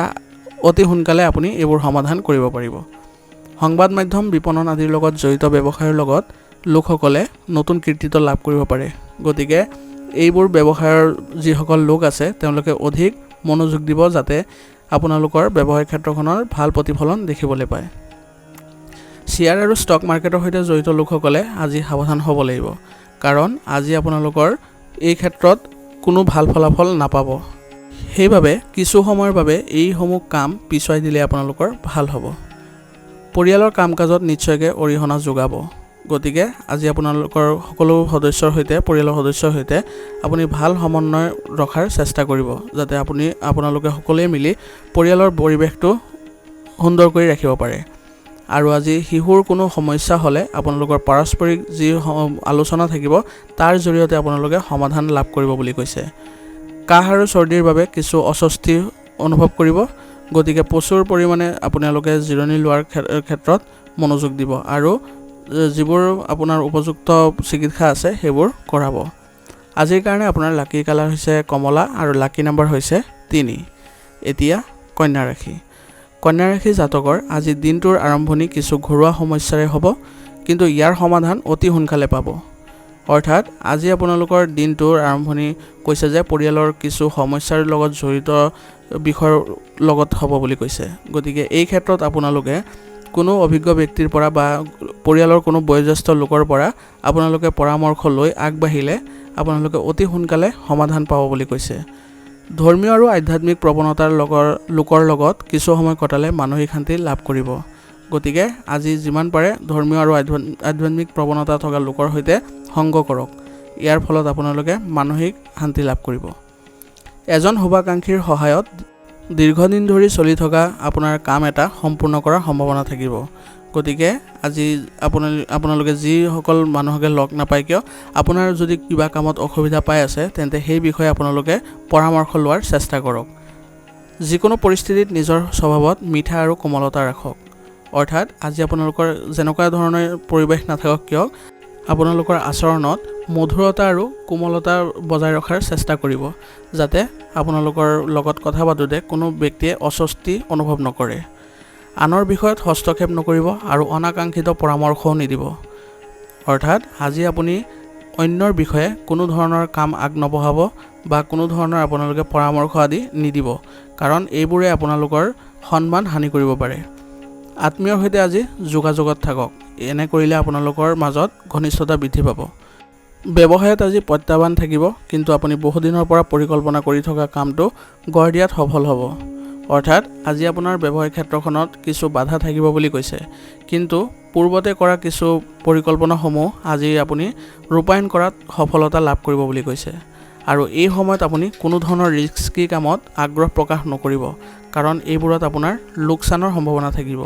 অতি সোনকালে আপুনি এইবোৰ সমাধান কৰিব পাৰিব। সংবাদ মাধ্যম, বিপণন আদিৰ লগত জড়িত ব্যৱসায়ৰ লগত লোকসকলে নতুন কৃতিত্ব লাভ কৰিব পাৰে। গতিকে এইবোৰ ব্যৱসায়ৰ যিসকল লোক আছে তেওঁলোকে অধিক মনোযোগ দিব, যাতে আপোনালোকৰ ব্যৱসায় ক্ষেত্ৰখনৰ ভাল প্ৰতিফলন দেখিবলৈ পায়। শ্বেয়াৰ আৰু ষ্টক মাৰ্কেটৰ সৈতে জড়িত লোকসকলে আজি সাৱধান হ'ব লাগিব, কাৰণ আজি আপোনালোকৰ এই ক্ষেত্ৰত কোনো ভাল ফলাফল নাপাব। সেইবাবে কিছু সময়ৰ বাবে এইসমূহ কাম পিছুৱাই দিলে আপোনালোকৰ ভাল হ'ব। পৰিয়ালৰ কাম কাজত নিশ্চয়কৈ অৰিহণা যোগাব। গতিকে আজি আপোনালোকৰ সকলো সদস্যৰ সৈতে, পৰিয়ালৰ সদস্যৰ সৈতে আপুনি ভাল সমন্বয় ৰখাৰ চেষ্টা কৰিব, যাতে আপোনালোকে সকলোৱে মিলি পৰিয়ালৰ পৰিৱেশটো সুন্দৰ কৰি ৰাখিব পাৰে। আৰু আজি শিশুৰ কোনো সমস্যা হ'লে আপোনালোকৰ পাৰস্পৰিক যি আলোচনা থাকিব তাৰ জৰিয়তে আপোনালোকে সমাধান লাভ কৰিব বুলি কৈছে। কাহ আৰু চৰ্দিৰ বাবে কিছু অস্বস্তি অনুভৱ কৰিব, গতিকে প্ৰচুৰ পৰিমাণে আপোনালোকে জিৰণি লোৱাৰ ক্ষেত্ৰত মনোযোগ দিব আৰু যিবোৰ আপোনাৰ উপযুক্ত চিকিৎসা আছে সেইবোৰ কৰাব। আজিৰ কাৰণে আপোনাৰ লাকি কালাৰ হৈছে কমলা আৰু লাকি নাম্বাৰ হৈছে 3। এতিয়া কন্যা ৰাশি। কন্যা ৰাশি জাতকৰ আজি দিনটোৰ আৰম্ভণি কিছু ঘৰুৱা সমস্যাৰে হ'ব, কিন্তু ইয়াৰ সমাধান অতি সোনকালে পাব। অৰ্থাৎ আজি আপোনালোকৰ দিনটোৰ আৰম্ভণি কৈছে যে পৰিয়ালৰ কিছু সমস্যাৰ লগত জড়িত বিষয়ৰ লগত হ'ব বুলি কৈছে। গতিকে এই ক্ষেত্ৰত আপোনালোকে কোনো অভিজ্ঞ ব্যক্তিৰ পৰা বা পৰিয়ালৰ কোনো বয়োজ্যেষ্ঠ লোকৰ পৰা আপোনালোকে পৰামৰ্শ লৈ আগবাঢ়িলে আপোনালোকে অতি সোনকালে সমাধান পাব বুলি কৈছে। ধৰ্মীয় আৰু আধ্যাত্মিক প্ৰৱণতাৰ লোকৰ লগত কিছু সময় কটালে মানসিক শান্তি লাভ কৰিব। গতিকে আজি যিমান পাৰে ধৰ্মীয় আৰু আধ্যাত্মিক প্ৰৱণতা থকা লোকৰ সৈতে সংগ কৰক। ইয়াৰ ফলত আপোনালোকে মানসিক শান্তি লাভ কৰিব। এজন শুভাকাংক্ষীৰ সহায়ত দীৰ্ঘদিন ধৰি চলি থকা আপোনাৰ কাম এটা সম্পূৰ্ণ কৰাৰ সম্ভাৱনা থাকিব। গতিকে আজি আপোনালোকে যিসকল মানুহকে লগ নাপায় কিয়, আপোনাৰ যদি কিবা কামত অসুবিধা পাই আছে তেন্তে সেই বিষয়ে আপোনালোকে পৰামৰ্শ লোৱাৰ চেষ্টা কৰক। যিকোনো পৰিস্থিতিত নিজৰ স্বভাৱত মিঠা আৰু কোমলতা ৰাখক। অৰ্থাৎ আজি আপোনালোকৰ যেনেকুৱা ধৰণৰ পৰিৱেশ নাথাকক কিয়, আপোনালোকৰ আচৰণত মধুৰতা আৰু কোমলতা বজাই ৰখাৰ চেষ্টা কৰিব, যাতে আপোনালোকৰ লগত কথা পাতোঁতে কোনো ব্যক্তিয়ে অস্বস্তি অনুভৱ নকৰে। আনৰ বিষয়ত হস্তক্ষেপ নকৰিব আৰু অনাকাংক্ষিত পৰামৰ্শও নিদিব। অৰ্থাৎ আজি আপুনি অন্যৰ বিষয়ে কোনো ধৰণৰ কাম নবঢ়াব বা কোনো ধৰণৰ আপোনালোকে পৰামৰ্শ আদি নিদিব, কাৰণ এইবোৰে আপোনালোকৰ সন্মান হানি কৰিব পাৰে। আত্মীয়ৰ সৈতে আজি যোগাযোগত থাকক, এনে কৰিলে আপোনালোকৰ মাজত ঘনিষ্ঠতা বৃদ্ধি পাব। ব্যৱসায়ত আজি প্ৰত্যাহ্বান থাকিব, কিন্তু আপুনি বহুদিনৰ পৰা পৰিকল্পনা কৰি থকা কামটো গঢ় দিয়াত সফল হ'ব। অৰ্থাৎ আজি আপোনাৰ ব্যৱসায় ক্ষেত্ৰখনত কিছু বাধা থাকিব বুলি কৈছে, কিন্তু পূৰ্বতে কৰা কিছু পৰিকল্পনাসমূহ আজি আপুনি ৰূপায়ণ কৰাত সফলতা লাভ কৰিব বুলি কৈছে। আৰু এই সময়ত আপুনি কোনো ধৰণৰ ৰিস্কি কামত আগ্ৰহ প্ৰকাশ নকৰিব, কাৰণ এইবোৰত আপোনাৰ লোকচানৰ সম্ভাৱনা থাকিব।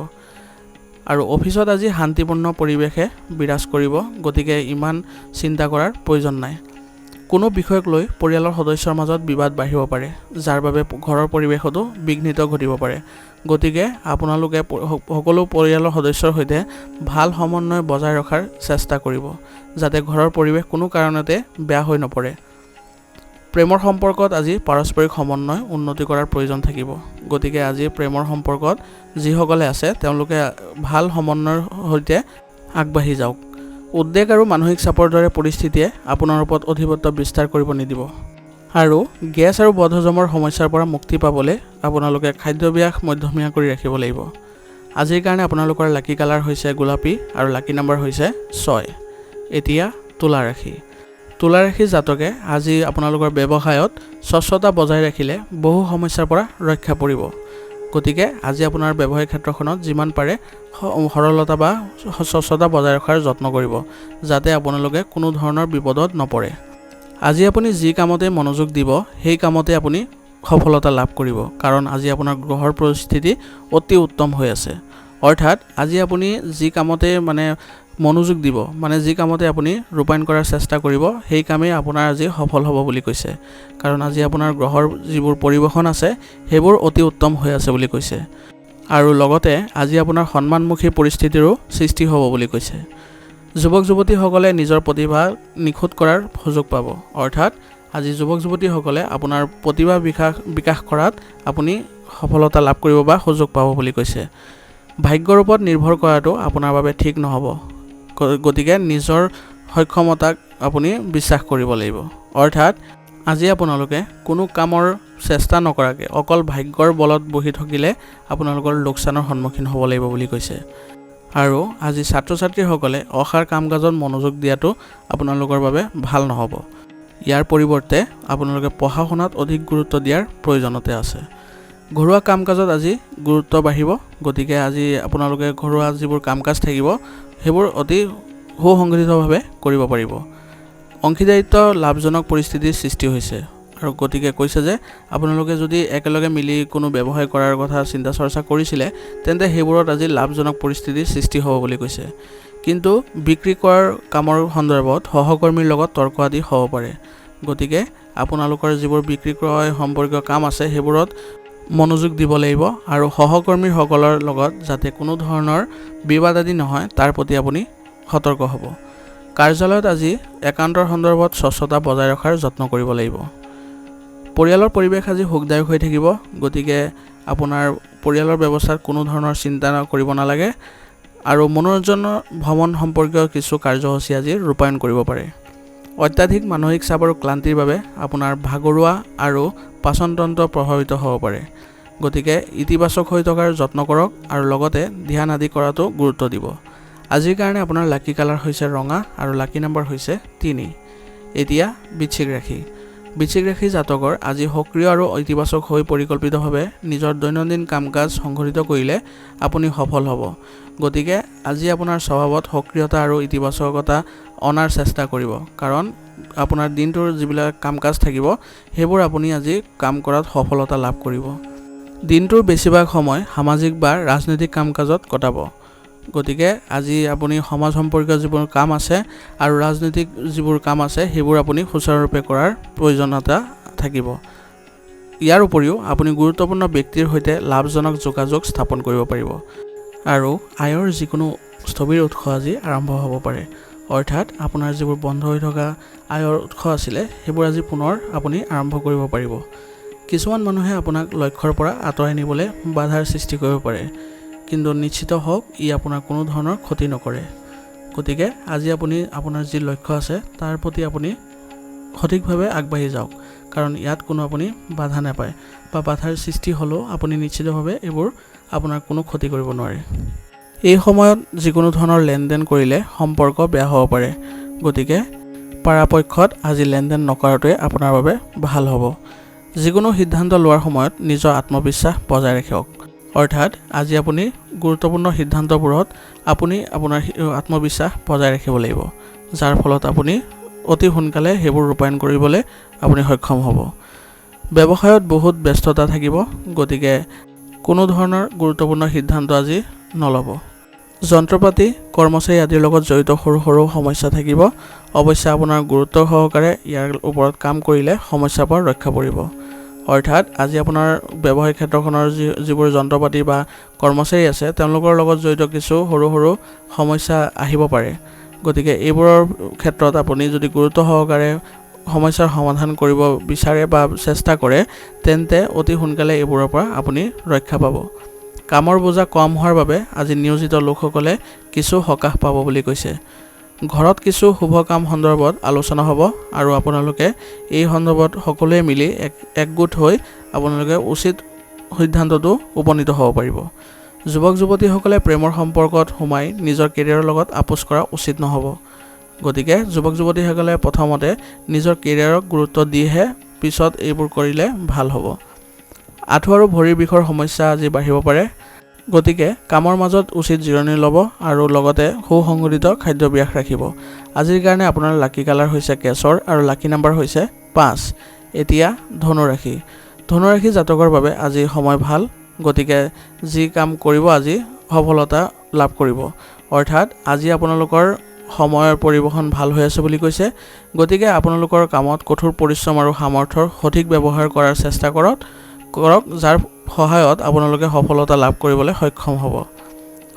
আৰু অফিচত আজি শান্তিপূৰ্ণ পৰিৱেশে বিৰাজ কৰিব, গতিকে ইমান চিন্তা কৰাৰ প্ৰয়োজন নাই। কোনো বিষয়ক লৈ পৰিয়ালৰ সদস্যৰ মাজত বিবাদ বাঢ়িব পাৰে, যাৰ বাবে ঘৰৰ পৰিৱেশতো বিঘ্নিত ঘটিব পাৰে। গতিকে আপোনালোকে সকলো পৰিয়ালৰ সদস্যৰ সৈতে ভাল সমন্বয় বজাই ৰখাৰ চেষ্টা কৰিব, যাতে ঘৰৰ পৰিৱেশ কোনো কাৰণতে বেয়া হৈ নপৰে। প্ৰেমৰ সম্পৰ্কত আজি পাৰস্পৰিক সমন্বয় উন্নতি কৰাৰ প্ৰয়োজন থাকিব। গতিকে আজি প্ৰেমৰ সম্পৰ্কত যিসকলে আছে তেওঁলোকে ভাল সমন্বয়ৰ সৈতে আগবাঢ়ি যাওক। উদ্বেগ আৰু মানসিক চাপৰ দৰে পৰিস্থিতিয়ে আপোনাৰ ওপৰত অধিপত্য বিস্তাৰ কৰিব নিদিব। আৰু গেছ আৰু বদহজমৰ সমস্যাৰ পৰা মুক্তি পাবলৈ আপোনালোকে খাদ্যাভ্যাস মধ্যমীয়া কৰি ৰাখিব লাগিব। আজিৰ কাৰণে আপোনালোকৰ লাকি কালাৰ হৈছে গোলাপী আৰু লাকি নাম্বাৰ হৈছে 6। এতিয়া তুলা ৰাশি। তুলা ৰাশি জাতকে আজি আপোনালোকৰ ব্যৱসায়ত স্বচ্ছতা বজাই ৰাখিলে বহু সমস্যাৰ পৰা ৰক্ষা পৰিব। গতিকে আজি আপোনাৰ ব্যৱসায়িক ক্ষেত্ৰখনত যিমান পাৰে সৰলতা বা স্বচ্ছতা বজাই ৰখাৰ যত্ন কৰিব, যাতে আপোনালোকে কোনো ধৰণৰ বিপদত নপৰে। আজি আপুনি যি কামতে মনোযোগ দিব সেই কামতে আপুনি সফলতা লাভ কৰিব, কাৰণ আজি আপোনাৰ গ্ৰহৰ পৰিস্থিতি অতি উত্তম হৈ আছে। অৰ্থাৎ আজি আপুনি যি কামতে মনোযোগ দিব, যি কামতে আপুনি ৰূপায়ণ কৰাৰ চেষ্টা কৰিব, সেই কামেই আপোনাৰ আজি সফল হ'ব বুলি কৈছে। কাৰণ আজি আপোনাৰ গ্ৰহৰ যিবোৰ পৰিৱেশন আছে সেইবোৰ অতি উত্তম হৈ আছে বুলি কৈছে। আৰু লগতে আজি আপোনাৰ সন্মানমুখী পৰিস্থিতিৰো সৃষ্টি হ'ব বুলি কৈছে। যুৱক যুৱতীসকলে নিজৰ প্ৰতিভা নিখুঁত কৰাৰ সুযোগ পাব। অৰ্থাৎ আজি যুৱক যুৱতীসকলে আপোনাৰ প্ৰতিভা বিকাশ কৰাত আপুনি সফলতা লাভ কৰিব বা সুযোগ পাব বুলি কৈছে। ভাগ্যৰ ওপৰত নিৰ্ভৰ কৰাটো আপোনাৰ বাবে ঠিক নহ'ব, গতিকে নিজৰ সক্ষমতাক আপুনি বিশ্বাস কৰিব লাগিব। অৰ্থাৎ আজি আপোনালোকে কোনো কামৰ চেষ্টা নকৰাকৈ অকল ভাগ্যৰ বলত বহি থাকিলে আপোনালোকৰ লোকচানৰ সন্মুখীন হ'ব লাগিব বুলি কৈছে। আৰু আজি ছাত্ৰ ছাত্ৰীসকলে অসাৰ কাম কাজত মনোযোগ দিয়াটো আপোনালোকৰ বাবে ভাল নহ'ব। ইয়াৰ পৰিৱৰ্তে আপোনালোকে পঢ়া শুনাত অধিক গুৰুত্ব দিয়াৰ প্ৰয়োজনতে আছে। ঘৰুৱা কাম কাজত আজি গুৰুত্ব বাঢ়িব, গতিকে আজি আপোনালোকে ঘৰুৱা যিবোৰ কাম কাজ থাকিব সেইবোৰ অতি সুসংগঠিতভাৱে কৰিব পাৰিব। অংশীদাৰিত্ব লাভজনক পৰিস্থিতিৰ সৃষ্টি হৈছে, আৰু গতিকে কৈছে যে আপোনালোকে যদি একেলগে মিলি কোনো ব্যৱসায় কৰাৰ কথা চিন্তা চৰ্চা কৰিছিলে তেন্তে সেইবোৰত আজি লাভজনক পৰিস্থিতিৰ সৃষ্টি হ'ব বুলি কৈছে। কিন্তু বিক্ৰী কৰাৰ কামৰ সন্দৰ্ভত সহকৰ্মীৰ লগত তৰ্ক আদি হ'ব পাৰে, গতিকে আপোনালোকৰ যিবোৰ বিক্ৰী ক্ৰয় সম্পৰ্কীয় কাম আছে সেইবোৰত মনোযোগ দিব লাগিব, আৰু সহকৰ্মীসকলৰ লগত যাতে কোনো ধৰণৰ বিবাদ আদি নহয় তাৰ প্ৰতি আপুনি সতৰ্ক হ'ব। কাৰ্যালয়ত আজি একান্তৰ সন্দৰ্ভত স্বচ্ছতা বজাই ৰখাৰ যত্ন কৰিব লাগিব। পৰিয়ালৰ পৰিৱেশ আজি সুখদায়ক হৈ থাকিব, গতিকে আপোনাৰ পৰিয়ালৰ ব্যৱস্থাত কোনো ধৰণৰ চিন্তা কৰিব নালাগে, আৰু মনোৰঞ্জনৰ ভ্ৰমণ সম্পৰ্কীয় কিছু কাৰ্যসূচী আজি ৰূপায়ণ কৰিব পাৰে। অত্যাধিক মানসিক চাপ আৰু ক্লান্তিৰ বাবে আপোনাৰ ভাগৰুৱা আৰু পাচনতন্ত্ৰ প্ৰভাৱিত হ'ব পাৰে, গতিকে ইতিবাচক হৈ থকাৰ যত্ন কৰক আৰু লগতে ধ্যান আদি কৰাটো গুৰুত্ব দিব। আজিৰ কাৰণে আপোনাৰ লাকি কালাৰ হৈছে ৰঙা আৰু লাকি নম্বৰ হৈছে 3। এতিয়া বৃশ্চিক ৰাশি। বৃশ্চিক ৰাশি জাতকৰ আজি সক্ৰিয় আৰু ইতিবাচক হৈ পৰিকল্পিতভাৱে নিজৰ দৈনন্দিন কাম কাজ সংঘটিত কৰিলে আপুনি সফল হ'ব। গতিকে আজি আপোনাৰ স্বভাৱত সক্ৰিয়তা আৰু ইতিবাচকতা অনাৰ চেষ্টা কৰিব, কাৰণ আপোনাৰ দিনটোৰ যিবিলাক কাম কাজ থাকিব সেইবোৰ আপুনি আজি কাম কৰাত সফলতা লাভ কৰিব। দিনটোৰ বেছিভাগ সময় সামাজিক বা ৰাজনৈতিক কাম কাজত কটাব, গতিকে আজি আপুনি সমাজ সম্পৰ্কীয় যিবোৰ কাম আছে আৰু ৰাজনৈতিক যিবোৰ কাম আছে সেইবোৰ আপুনি সুচাৰুৰূপে কৰাৰ প্ৰয়োজনীয়তা থাকিব। ইয়াৰ উপৰিও আপুনি গুৰুত্বপূৰ্ণ ব্যক্তিৰ সৈতে লাভজনক যোগাযোগ স্থাপন কৰিব পাৰিব, আৰু আয়ৰ যিকোনো স্থবিৰ উৎস আজি আৰম্ভ হ'ব পাৰে। অৰ্থাৎ আপোনাৰ যিবোৰ বন্ধ হৈ থকা আয়ৰ উৎস আছিলে সেইবোৰ আজি পুনৰ আপুনি আৰম্ভ কৰিব পাৰিব। কিছুমান মানুহে আপোনাক লক্ষ্যৰ পৰা আঁতৰাই নিবলৈ বাধাৰ সৃষ্টি কৰিব পাৰে, কিন্তু নিশ্চিত হওক ই আপোনাৰ কোনো ধৰণৰ ক্ষতি নকৰে। গতিকে আজি আপুনি আপোনাৰ যি লক্ষ্য আছে তাৰ প্ৰতি আপুনি সঠিকভাৱে আগবাঢ়ি যাওক, কাৰণ ইয়াত কোনো আপুনি বাধা নাপায়, বা বাধাৰ সৃষ্টি হ'লেও আপুনি নিশ্চিতভাৱে এইবোৰ আপোনাৰ কোনো ক্ষতি কৰিব নোৱাৰে। এই সময়ত যিকোনো ধৰণৰ লেনদেন কৰিলে সম্পৰ্ক বেয়া হ'ব পাৰে, গতিকে পৰাপক্ষত আজি লেনদেন নকৰাটোৱে আপোনাৰ বাবে ভাল হ'ব। যিকোনো সিদ্ধান্ত লোৱাৰ সময়ত নিজৰ আত্মবিশ্বাস বজাই ৰাখক। অৰ্থাৎ আজি আপুনি গুৰুত্বপূৰ্ণ সিদ্ধান্তবোৰত আপুনি আপোনাৰ আত্মবিশ্বাস বজাই ৰাখিব লাগিব, যাৰ ফলত আপুনি অতি সোনকালে সেইবোৰ ৰূপায়ণ কৰিবলৈ আপুনি সক্ষম হ'ব। ব্যৱসায়ত বহুত ব্যস্ততা থাকিব, গতিকে কোনো ধৰণৰ গুৰুত্বপূৰ্ণ সিদ্ধান্ত আজি নল'ব। যন্ত্ৰপাতি কৰ্মচাৰী আদিৰ লগত জড়িত সৰু সৰু সমস্যা থাকিব, অৱশ্যে আপোনাৰ গুৰুত্ব সহকাৰে ইয়াৰ ওপৰত কাম কৰিলে সমস্যাৰ পৰা ৰক্ষা পৰিব। অৰ্থাৎ আজি আপোনাৰ ব্যৱসায়িক ক্ষেত্ৰখনৰ যিবোৰ যন্ত্ৰপাতি বা কৰ্মচাৰী আছে তেওঁলোকৰ লগত জড়িত কিছু সৰু সৰু সমস্যা আহিব পাৰে, গতিকে এইবোৰৰ ক্ষেত্ৰত আপুনি যদি গুৰুত্ব সহকাৰে সমস্যাৰ সমাধান কৰিব বিচাৰে বা চেষ্টা কৰে তেন্তে অতি সোনকালে এইবোৰৰ পৰা আপুনি ৰক্ষা পাব। কামৰ বোজা কম হোৱাৰ বাবে আজি নিয়োজিত লোকসকলে কিছু সকাহ পাব বুলি কৈছে। ঘৰত কিছু শুভ কাম সন্দৰ্ভত আলোচনা হ'ব, আৰু আপোনালোকে এই সন্দৰ্ভত সকলোৱে মিলি একগোট হৈ আপোনালোকে উচিত সিদ্ধান্তটো উপনীত হ'ব পাৰিব। যুৱক যুৱতীসকলে প্ৰেমৰ সম্পৰ্কত সোমাই নিজৰ কেৰিয়াৰৰ লগত আপোচ কৰা উচিত নহ'ব, গতিকে যুৱক যুৱতীসকলে প্ৰথমতে নিজৰ কেৰিয়াৰক গুৰুত্ব দিহে পিছত এইবোৰ কৰিলে ভাল হ'ব। আঁঠু আৰু ভৰিৰ বিষৰ সমস্যা আজি বাঢ়িব পাৰে। গতিকে কামৰ মাজত উচিত জিৰণি ল'ব আৰু লগতে সুসংগঠিত খাদ্যাভ্যাস ৰাখিব। আজিৰ কাৰণে আপোনাৰ লাকি কালাৰ হৈছে কেশৰ আৰু লাকি নাম্বাৰ হৈছে 5। এতিয়া ধনুৰাশি। ধনুৰাশি জাতকৰ বাবে আজি সময় ভাল। গতিকে যি কাম কৰিব আজি সফলতা লাভ কৰিব। অৰ্থাৎ আজি আপোনালোকৰ সময়ৰ পৰিবহণ ভাল হৈ আছে বুলি কৈছে। গতিকে আপোনালোকৰ কামত কঠোৰ পৰিশ্ৰম আৰু সামৰ্থ্যৰ সঠিক ব্যৱহাৰ কৰাৰ চেষ্টা কৰক, যাৰ সহায়ত আপোনালোকে সফলতা লাভ কৰিবলৈ সক্ষম হ'ব।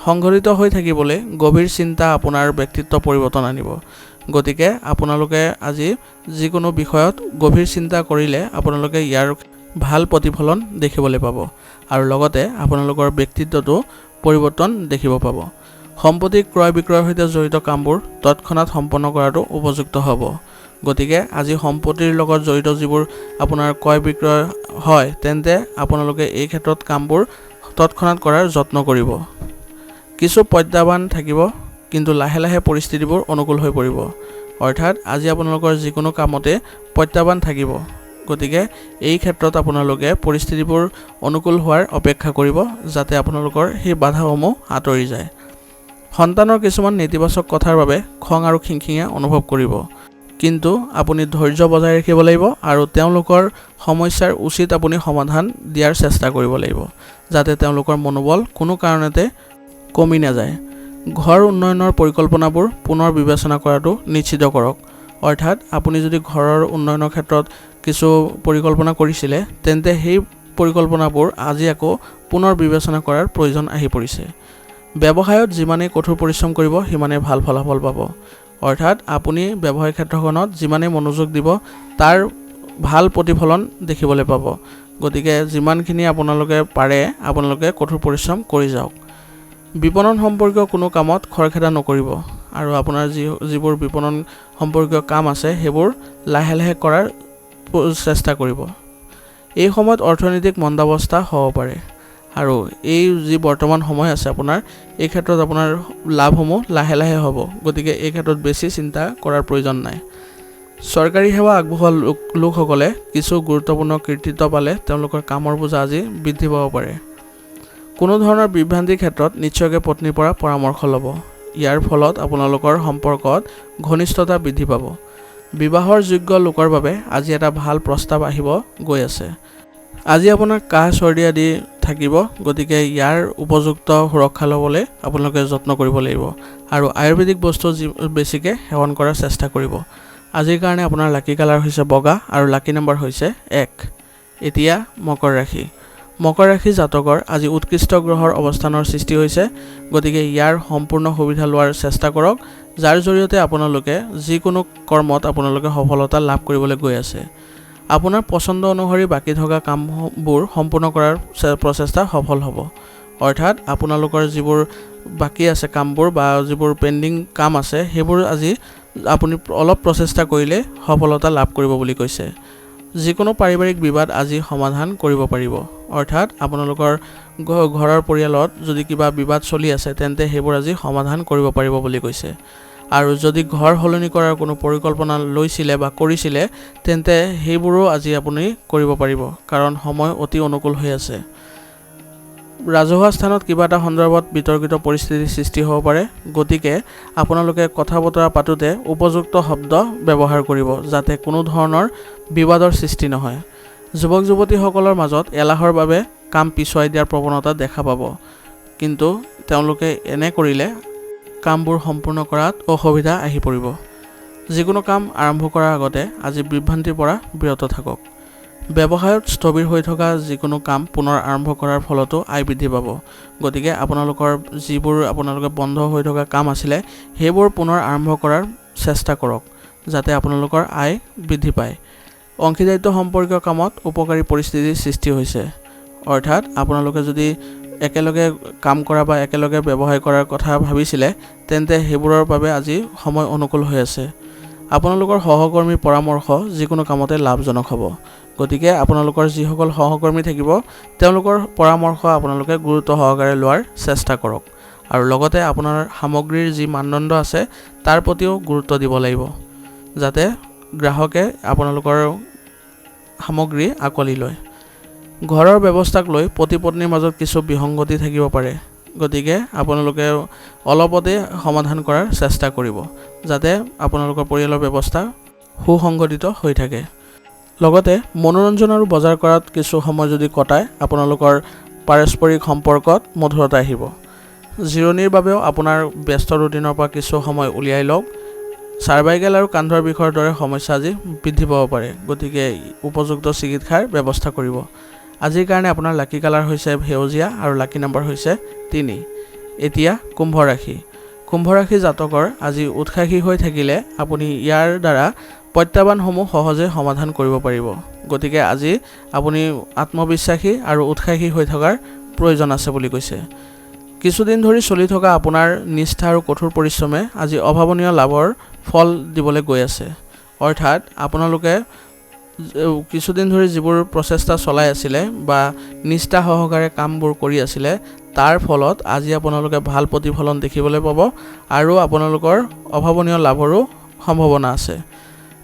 সংগঠিত হৈ থাকিবলৈ গভীৰ চিন্তা আপোনাৰ ব্যক্তিত্ব পৰিৱৰ্তন আনিব। গতিকে আপোনালোকে আজি যিকোনো বিষয়ত গভীৰ চিন্তা কৰিলে আপোনালোকে ইয়াৰ ভাল প্ৰতিফলন দেখিবলৈ পাব আৰু লগতে আপোনালোকৰ ব্যক্তিত্বটো পৰিৱৰ্তন দেখিব পাব। সম্পত্তি ক্ৰয় বিক্ৰয়ৰ সৈতে জড়িত কামবোৰ তৎক্ষণাত সম্পন্ন কৰাটো উপযুক্ত হ'ব। গতিকে আজি সম্পত্তিৰ লগত জড়িত যিবোৰ আপোনাৰ ক্ৰয় বিক্ৰয় হয় তেন্তে আপোনালোকে এই ক্ষেত্ৰত কামবোৰ তৎক্ষণাত কৰাৰ যত্ন কৰিব। কিছু প্ৰত্যাহ্বান থাকিব, কিন্তু লাহে লাহে পৰিস্থিতিবোৰ অনুকূল হৈ পৰিব। অৰ্থাৎ আজি আপোনালোকৰ যিকোনো কামতে প্ৰত্যাহ্বান থাকিব। গতিকে এই ক্ষেত্ৰত আপোনালোকে পৰিস্থিতিবোৰ অনুকূল হোৱাৰ অপেক্ষা কৰিব, যাতে আপোনালোকৰ সেই বাধাসমূহ আঁতৰি যায়। সন্তানৰ কিছুমান নেতিবাচক কথাৰ বাবে খং আৰু খিংখিঙীয়া অনুভৱ কৰিব, কিন্তু আপুনি ধৈৰ্য বজাই ৰাখিব লাগিব আৰু তেওঁলোকৰ সমস্যাৰ উচিত আপুনি সমাধান দিয়াৰ চেষ্টা কৰিব লাগিব, যাতে তেওঁলোকৰ মনোবল কোনো কাৰণতে কমি নাযায়। ঘৰ উন্নয়নৰ পৰিকল্পনাবোৰ পুনৰ বিবেচনা কৰাটো নিশ্চিত কৰক। অৰ্থাৎ আপুনি যদি ঘৰৰ উন্নয়নৰ ক্ষেত্ৰত কিছু পৰিকল্পনা কৰিছিলে তেন্তে সেই পৰিকল্পনাবোৰ আজি আকৌ পুনৰ বিবেচনা কৰাৰ প্ৰয়োজন আহি পৰিছে। ব্যৱসায়ত যিমানেই কঠোৰ পৰিশ্ৰম কৰিব সিমানেই ভাল ফলাফল পাব। অৰ্থাৎ আপুনি ব্যৱসায় ক্ষেত্ৰখনত যিমানেই মনোযোগ দিব তাৰ ভাল প্ৰতিফলন দেখিবলৈ পাব। গতিকে যিমানখিনি আপোনালোকে পাৰে আপোনালোকে কঠোৰ পৰিশ্ৰম কৰি যাওক। বিপণন সম্পৰ্কীয় কোনো কামত খৰখেদা নকৰিব আৰু আপোনাৰ যিবোৰ বিপণন সম্পৰ্কীয় কাম আছে সেইবোৰ লাহে লাহে কৰাৰ চেষ্টা কৰিব। এই সময়ত অৰ্থনৈতিক মন্দাৱস্থা হ'ব পাৰে আৰু এই যি বৰ্তমান সময় আছে আপোনাৰ এই ক্ষেত্ৰত আপোনাৰ লাভসমূহ লাহে লাহে হ'ব। গতিকে এই ক্ষেত্ৰত বেছি চিন্তা কৰাৰ প্ৰয়োজন নাই। চৰকাৰী সেৱা আগবঢ়োৱা লোকসকলে কিছু গুৰুত্বপূৰ্ণ কৃতিত্ব পালে তেওঁলোকৰ কামৰ বোজা আজি বৃদ্ধি পাব পাৰে। কোনো ধৰণৰ বিভ্ৰান্তিৰ ক্ষেত্ৰত নিশ্চয়কৈ পত্নীৰ পৰা পৰামৰ্শ ল'ব। ইয়াৰ ফলত আপোনালোকৰ সম্পৰ্কত ঘনিষ্ঠতা বৃদ্ধি পাব। বিবাহৰ যোগ্য লোকৰ বাবে আজি এটা ভাল প্ৰস্তাৱ আহিব গৈ আছে। আজি আপোনাৰ কাহ চৰ্দি আদি থাকিব, গতিকে ইয়াৰ উপযুক্ত সুৰক্ষা ল'বলৈ আপোনালোকে যত্ন কৰিব লাগিব আৰু আয়ুৰ্বেদিক বস্তু বেছিকৈ সেৱন কৰাৰ চেষ্টা কৰিব। আজিৰ কাৰণে আপোনাৰ লাকি কালাৰ হৈছে বগা আৰু লাকি নাম্বাৰ হৈছে 1। এতিয়া মকৰ ৰাশি। মকৰ ৰাশি জাতকৰ আজি উৎকৃষ্ট গ্ৰহৰ অৱস্থানৰ সৃষ্টি হৈছে। গতিকে ইয়াৰ সম্পূৰ্ণ সুবিধা লোৱাৰ চেষ্টা কৰক, যাৰ জৰিয়তে আপোনালোকে যিকোনো কৰ্মত আপোনালোকে সফলতা লাভ কৰিবলৈ গৈ আছে। আপোনাৰ পচন্দ অনুসৰি বাকী থকা কামবোৰ সম্পূৰ্ণ কৰাৰ প্ৰচেষ্টা সফল হ'ব। অৰ্থাৎ আপোনালোকৰ যিবোৰ বাকী আছে কামবোৰ বা যিবোৰ পেণ্ডিং কাম আছে সেইবোৰ আজি আপুনি অলপ প্ৰচেষ্টা কৰিলে সফলতা লাভ কৰিব বুলি কৈছে। যিকোনো পাৰিবাৰিক বিবাদ আজি সমাধান কৰিব পাৰিব। অৰ্থাৎ আপোনালোকৰ ঘৰৰ পৰিয়ালত যদি কিবা বিবাদ চলি আছে তেন্তে সেইবোৰ আজি সমাধান কৰিব পাৰিব বুলি কৈছে। আৰু যদি ঘৰ সলনি কৰাৰ কোনো পৰিকল্পনা লৈছিলে বা কৰিছিলে তেন্তে সেইবোৰো আজি আপুনি কৰিব পাৰিব, কাৰণ সময় অতি অনুকূল হৈ আছে। ৰাজহুৱা স্থানত কিবা এটা সন্দৰ্ভত বিতৰ্কিত পৰিস্থিতিৰ সৃষ্টি হ'ব পাৰে। গতিকে আপোনালোকে কথা বতৰা পাতোঁতে উপযুক্ত শব্দ ব্যৱহাৰ কৰিব, যাতে কোনো ধৰণৰ বিবাদৰ সৃষ্টি নহয়। যুৱক যুৱতীসকলৰ মাজত এলাহৰ বাবে কাম পিছুৱাই দিয়াৰ প্ৰৱণতা দেখা পাব, কিন্তু তেওঁলোকে এনে কৰিলে কামবোৰ সম্পূৰ্ণ কৰাত অসুবিধা আহি পৰিব। যিকোনো কাম আৰম্ভ কৰাৰ আগতে আজি বিভ্ৰান্তিৰ পৰা বিৰত থাকক। ব্যৱসায়ত স্থবিৰ হৈ থকা যিকোনো কাম পুনৰ আৰম্ভ কৰাৰ ফলতো আয় বৃদ্ধি পাব। গতিকে আপোনালোকৰ যিবোৰ আপোনালোকে বন্ধ হৈ থকা কাম আছিলে সেইবোৰ পুনৰ আৰম্ভ কৰাৰ চেষ্টা কৰক, যাতে আপোনালোকৰ আয় বৃদ্ধি পায়। অংশীদাৰিত্ব সম্পৰ্কীয় কামত উপকাৰী পৰিস্থিতিৰ সৃষ্টি হৈছে। অৰ্থাৎ আপোনালোকে যদি একেলগে কাম কৰা বা একেলগে ব্যৱসায় কৰাৰ কথা ভাবিছিলে তেন্তে সেইবোৰৰ বাবে আজি সময় অনুকূল হৈ আছে। আপোনালোকৰ সহকৰ্মীৰ পৰামৰ্শ যিকোনো কামতে লাভজনক হ'ব। গতিকে আপোনালোকৰ যিসকল সহকৰ্মী থাকিব তেওঁলোকৰ পৰামৰ্শ আপোনালোকে গুৰুত্ব সহকাৰে লোৱাৰ চেষ্টা কৰক আৰু লগতে আপোনাৰ সামগ্ৰীৰ যি মানদণ্ড আছে তাৰ প্ৰতিও গুৰুত্ব দিব লাগিব, যাতে গ্ৰাহকে আপোনালোকৰ সামগ্ৰী আঁকোৱালি লয়। ঘৰৰ ব্যৱস্থাক লৈ পতি পত্নীৰ মাজত কিছু বিসংগতি থাকিব পাৰে, গতিকে আপোনালোকে অলপতে সমাধান কৰাৰ চেষ্টা কৰিব যাতে আপোনালোকৰ পৰিয়ালৰ ব্যৱস্থা সুসংগঠিত হৈ থাকে। লগতে মনোৰঞ্জন আৰু বজাৰ কৰাত কিছু সময় যদি কটায় আপোনালোকৰ পাৰস্পৰিক সম্পৰ্কত মধুৰতা আহিব। জিৰণিৰ বাবেও আপোনাৰ ব্যস্ত ৰুটিনৰ পৰা কিছু সময় উলিয়াই লওক। চাৰ্ভাইকেল আৰু কান্ধৰ বিষৰ দৰে সমস্যা আজি বৃদ্ধি পাব পাৰে, গতিকে উপযুক্ত চিকিৎসাৰ ব্যৱস্থা কৰিব। আজিৰ কাৰণে আপোনাৰ লাকি কালাৰ হৈছে সেউজীয়া আৰু লাকি নম্বৰ হৈছে 3। এতিয়া কুম্ভ ৰাশি। কুম্ভ ৰাশি জাতকৰ আজি উৎসাহী হৈ থাকিলে আপুনি ইয়াৰ দ্বাৰা প্ৰত্যাহ্বানসমূহ সহজে সমাধান কৰিব পাৰিব, গতিকে আজি আপুনি আত্মবিশ্বাসী আৰু উৎসাহী হৈ থকাৰ প্ৰয়োজন আছে বুলি কৈছে। কিছুদিন ধৰি চলি থকা আপোনাৰ নিষ্ঠা আৰু কঠোৰ পৰিশ্ৰমে আজি অভাৱনীয় লাভৰ ফল দিবলৈ গৈ আছে। অৰ্থাৎ আপোনালোকে কিছুদিন ধৰি যিবোৰ প্ৰচেষ্টা চলাই আছিলে বা নিষ্ঠা সহকাৰে কামবোৰ কৰি আছিলে তাৰ ফলত আজি আপোনালোকে ভাল প্ৰতিফলন দেখিবলৈ পাব আৰু আপোনালোকৰ অভাৱনীয় লাভৰো সম্ভাৱনা আছে।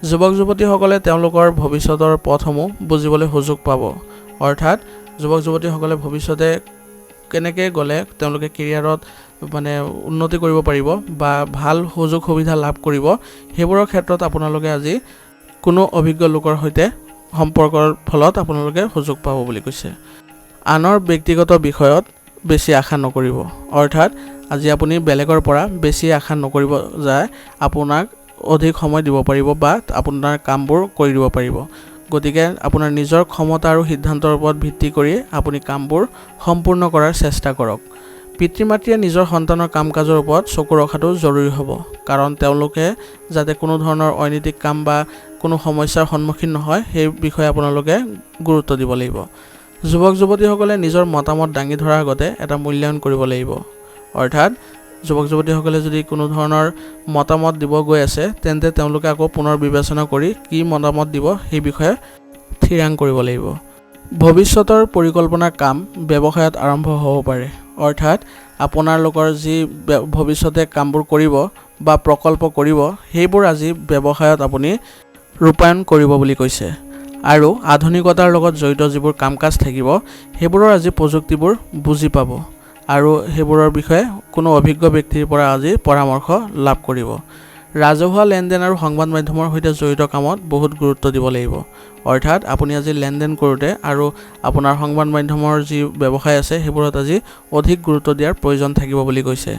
যুৱক যুৱতীসকলে তেওঁলোকৰ ভৱিষ্যতৰ পথসমূহ বুজিবলৈ সুযোগ পাব। অৰ্থাৎ যুৱক যুৱতীসকলে ভৱিষ্যতে কেনেকৈ গ'লে তেওঁলোকে কেৰিয়াৰত উন্নতি কৰিব পাৰিব বা ভাল সুযোগ সুবিধা লাভ কৰিব, সেইবোৰৰ ক্ষেত্ৰত আপোনালোকে আজি কোনো অভিজ্ঞ লোকৰ সৈতে সম্পৰ্কৰ ফলত আপোনালোকে সুযোগ পাব বুলি কৈছে। আনৰ ব্যক্তিগত বিষয়ত বেছি আশা নকৰিব। অৰ্থাৎ আজি আপুনি বেলেগৰ পৰা বেছি আশা নকৰিব যে আপোনাক অধিক সময় দিব পাৰিব বা আপোনাৰ কামবোৰ কৰি দিব পাৰিব। গতিকে আপোনাৰ নিজৰ ক্ষমতা আৰু সিদ্ধান্তৰ ওপৰত ভিত্তি কৰি আপুনি কামবোৰ সম্পূৰ্ণ কৰাৰ চেষ্টা কৰক। পিতৃ মাতৃয়ে নিজৰ সন্তানৰ কাম কাজৰ ওপৰত চকু ৰখাটো জৰুৰী হ'ব, কাৰণ তেওঁলোকে যাতে কোনো ধৰণৰ অনৈতিক কাম বা কোনো সমস্যাৰ সন্মুখীন নহয় সেই বিষয়ে আপোনালোকে গুৰুত্ব দিব লাগিব। যুৱক যুৱতীসকলে নিজৰ মতামত দাঙি ধৰাৰ আগতে এটা মূল্যায়ন কৰিব লাগিব। অৰ্থাৎ যুৱক যুৱতীসকলে যদি কোনো ধৰণৰ মতামত দিব গৈ আছে তেন্তে তেওঁলোকে আকৌ পুনৰ বিবেচনা কৰি কি মতামত দিব সেই বিষয়ে থিৰাং কৰিব লাগিব। ভৱিষ্যতৰ পৰিকল্পনাৰ কাম ব্যৱসায়ত আৰম্ভ হ'ব পাৰে। অৰ্থাৎ আপোনালোকৰ যি ভৱিষ্যতে কামবোৰ কৰিব বা প্ৰকল্প কৰিব সেইবোৰ আজি ব্যৱসায়ত আপুনি ৰূপায়ণ কৰিব বুলি কৈছে। আৰু আধুনিকতাৰ লগত জড়িত যিবোৰ কাম কাজ থাকিব সেইবোৰৰ আজি প্ৰযুক্তিবোৰ বুজি পাব আৰু সেইবোৰৰ বিষয়ে কোনো অভিজ্ঞ ব্যক্তিৰ পৰা আজি পৰামৰ্শ লাভ কৰিব। ৰাজহুৱা লেনদেন আৰু সংবাদ মাধ্যমৰ সৈতে জড়িত কামত বহুত গুৰুত্ব দিব লাগিব। অৰ্থাৎ আপুনি আজি লেনদেন কৰোঁতে আৰু আপোনাৰ সংবাদ মাধ্যমৰ যি ব্যৱসায় আছে সেইবোৰত আজি অধিক গুৰুত্ব দিয়াৰ প্ৰয়োজন থাকিব বুলি কৈছে।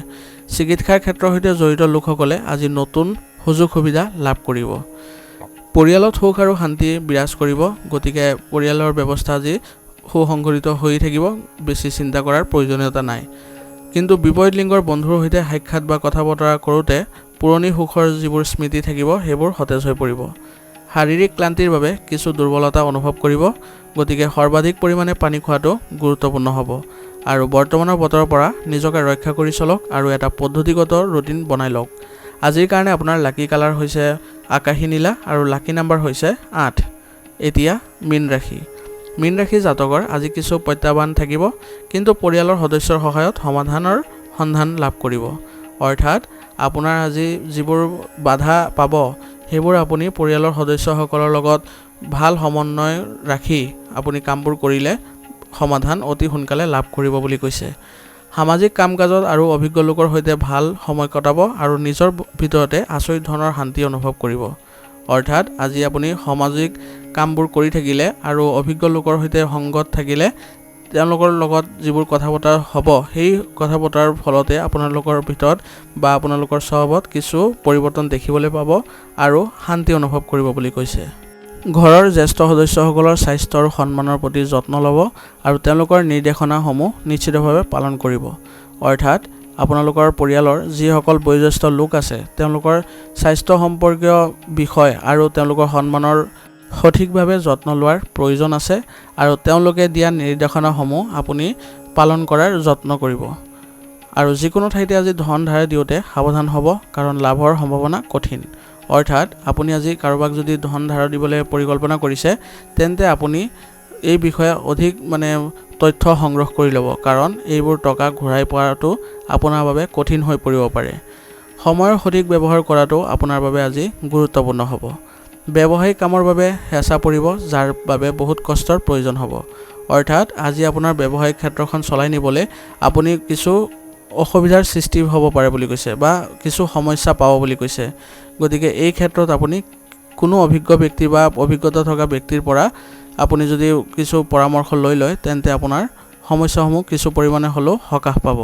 চিকিৎসাৰ ক্ষেত্ৰৰ সৈতে জড়িত লোকসকলে আজি নতুন সুযোগ সুবিধা লাভ কৰিব। পৰিয়ালত সুখ আৰু শান্তি বিৰাজ কৰিব, গতিকে পৰিয়ালৰ ব্যৱস্থা আজি সুসংগঠিত হৈ থাকিব, বেছি চিন্তা কৰাৰ প্ৰয়োজনীয়তা নাই। কিন্তু বিপৰীত লিংগৰ বন্ধুৰ সৈতে সাক্ষাৎ বা কথা বতৰা কৰোঁতে পুৰণি সুখৰ যিবোৰ স্মৃতি থাকিব সেইবোৰ সতেজ হৈ পৰিব। শাৰীৰিক ক্লান্তিৰ বাবে কিছু দুৰ্বলতা অনুভৱ কৰিব, গতিকে সৰ্বাধিক পৰিমাণে পানী খোৱাটো গুৰুত্বপূৰ্ণ হ'ব। আৰু বৰ্তমানৰ বতৰৰ পৰা নিজকে ৰক্ষা কৰি চলক আৰু এটা পদ্ধতিগত ৰুটিন বনাই লওক। আজিৰ কাৰণে আপোনাৰ লাকি কালাৰ হৈছে আকাশী নীলা আৰু লাকি নম্বৰ হৈছে 8। এতিয়া মীন ৰাশি। মীন ৰাশি জাতকৰ আজি কিছু প্ৰত্যাহ্বান থাকিব, কিন্তু পৰিয়ালৰ সদস্যৰ সহায়ত সমাধানৰ সন্ধান লাভ কৰিব। অৰ্থাৎ আপোনাৰ আজি যিবোৰ বাধা পাব সেইবোৰ আপুনি পৰিয়ালৰ সদস্যসকলৰ লগত ভাল সমন্বয় ৰাখি আপুনি কামবোৰ কৰিলে সমাধান অতি সোনকালে লাভ কৰিব বুলি কৈছে। সামাজিক কাম কাজত আৰু অভিজ্ঞ লোকৰ সৈতে ভাল সময় কটাব আৰু নিজৰ ভিতৰতে আচৰিত ধৰণৰ শান্তি অনুভৱ কৰিব। অৰ্থাৎ আজি আপুনি সামাজিক কামবোৰ কৰি থাকিলে আৰু অভিজ্ঞ লোকৰ সৈতে সংগত থাকিলে তেওঁলোকৰ লগত যিবোৰ কথা বতৰা হ'ব সেই কথা বতৰাৰ ফলতে আপোনালোকৰ ভিতৰত বা আপোনালোকৰ স্বভাৱত কিছু পৰিৱৰ্তন দেখিবলৈ পাব আৰু শান্তি অনুভৱ কৰিব বুলি কৈছে। ঘৰৰ জ্যেষ্ঠ সদস্যসকলৰ স্বাস্থ্য আৰু সন্মানৰ প্ৰতি যত্ন ল'ব আৰু তেওঁলোকৰ নিৰ্দেশনাসমূহ নিশ্চিতভাৱে পালন কৰিব। অৰ্থাৎ আপোনালোকৰ পৰিয়ালৰ যিসকল বয়োজ্যেষ্ঠ লোক আছে তেওঁলোকৰ স্বাস্থ্য সম্পৰ্কীয় বিষয় আৰু তেওঁলোকৰ সন্মানৰ সঠিকভাৱে যত্ন লোৱাৰ প্ৰয়োজন আছে আৰু তেওঁলোকে দিয়া নিৰ্দেশনাসমূহ আপুনি পালন কৰাৰ যত্ন কৰিব। আৰু যিকোনো ঠাইতে আজি ধন ধাৰে দিওঁতে সাৱধান হ'ব, কাৰণ লাভৰ সম্ভাৱনা কঠিন। অৰ্থাৎ আপুনি আজি কাৰোবাক যদি ধন ধাৰ দিবলৈ পৰিকল্পনা কৰিছে তেন্তে আপুনি এই বিষয়ে অধিক তথ্য সংগ্ৰহ কৰি ল'ব, কাৰণ এইবোৰ টকা ঘূৰাই পোৱাটো আপোনাৰ বাবে কঠিন হৈ পৰিব পাৰে। সময়ৰ সঠিক ব্যৱহাৰ কৰাটো আপোনাৰ বাবে আজি গুৰুত্বপূৰ্ণ হ'ব। ব্যৱসায়িক কামৰ বাবে হেঁচা পৰিব, যাৰ বাবে বহুত কষ্টৰ প্ৰয়োজন হ'ব। অৰ্থাৎ আজি আপোনাৰ ব্যৱসায়িক ক্ষেত্ৰখন চলাই নিবলৈ আপুনি কিছু অসুবিধাৰ সৃষ্টি হ'ব পাৰে বুলি কৈছে বা কিছু সমস্যা পাব বুলি কৈছে। গতিকে এই ক্ষেত্ৰত আপুনি কোনো অভিজ্ঞ ব্যক্তি বা অভিজ্ঞতা থকা ব্যক্তিৰ পৰা আপুনি যদি কিছু পৰামৰ্শ লৈ লয় তেন্তে আপোনাৰ সমস্যাসমূহ কিছু পৰিমাণে হ'লেও সকাহ পাব।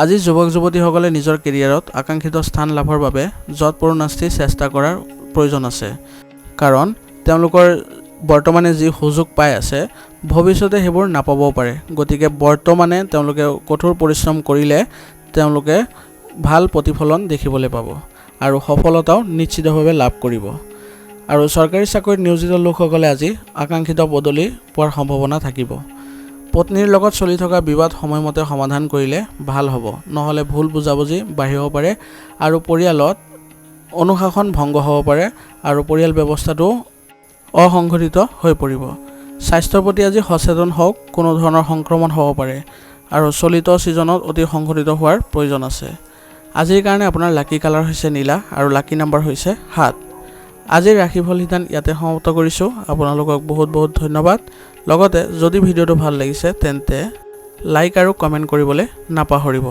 আজি যুৱক যুৱতীসকলে নিজৰ কেৰিয়াৰত আকাংক্ষিত স্থান লাভৰ বাবে যৎপৰোনাস্তি চেষ্টা কৰাৰ প্ৰয়োজন আছে। কাৰণ তেওঁলোকৰ বৰ্তমানে যি সুযোগ পাই আছে ভৱিষ্যতে সেইবোৰ নাপাবও পাৰে। গতিকে বৰ্তমানে তেওঁলোকে কঠোৰ পৰিশ্ৰম কৰিলে তেওঁলোকে ভাল প্ৰতিফলন দেখিবলৈ পাব আৰু সফলতাও নিশ্চিতভাৱে লাভ কৰিব। আৰু চৰকাৰী চাকৰিত নিয়োজিত লোকসকলে আজি আকাংক্ষিত পদবী পোৱাৰ সম্ভাৱনা থাকিব। পত্নীৰ লগত চলি থকা বিবাদ সময়মতে সমাধান কৰিলে ভাল হ'ব, নহ'লে ভুল বুজাবুজি বাঢ়িব পাৰে আৰু পৰিয়ালত অনুশাসন ভংগ হ'ব পাৰে আৰু পৰিয়াল ব্যৱস্থাটো অসংগঠিত হৈ পৰিব। স্বাস্থ্যৰ প্ৰতি আজি সচেতন হওক, কোনো ধৰণৰ সংক্ৰমণ হ'ব পাৰে আৰু চলিত ছিজনত অতি সংগঠিত হোৱাৰ প্ৰয়োজন আছে। আজিৰ কাৰণে আপোনাৰ লাকি কালাৰ হৈছে নীলা আৰু লাকি নাম্বাৰ হৈছে 7। আজিৰ ৰাশিফল সিদ্ধান্ত ইয়াতে সমাপ্ত কৰিছোঁ। আপোনালোকক বহুত বহুত ধন্যবাদ। লগতে যদি ভিডিঅ'টো ভাল লাগিছে তেন্তে লাইক আৰু কমেণ্ট কৰিবলৈ নাপাহৰিব।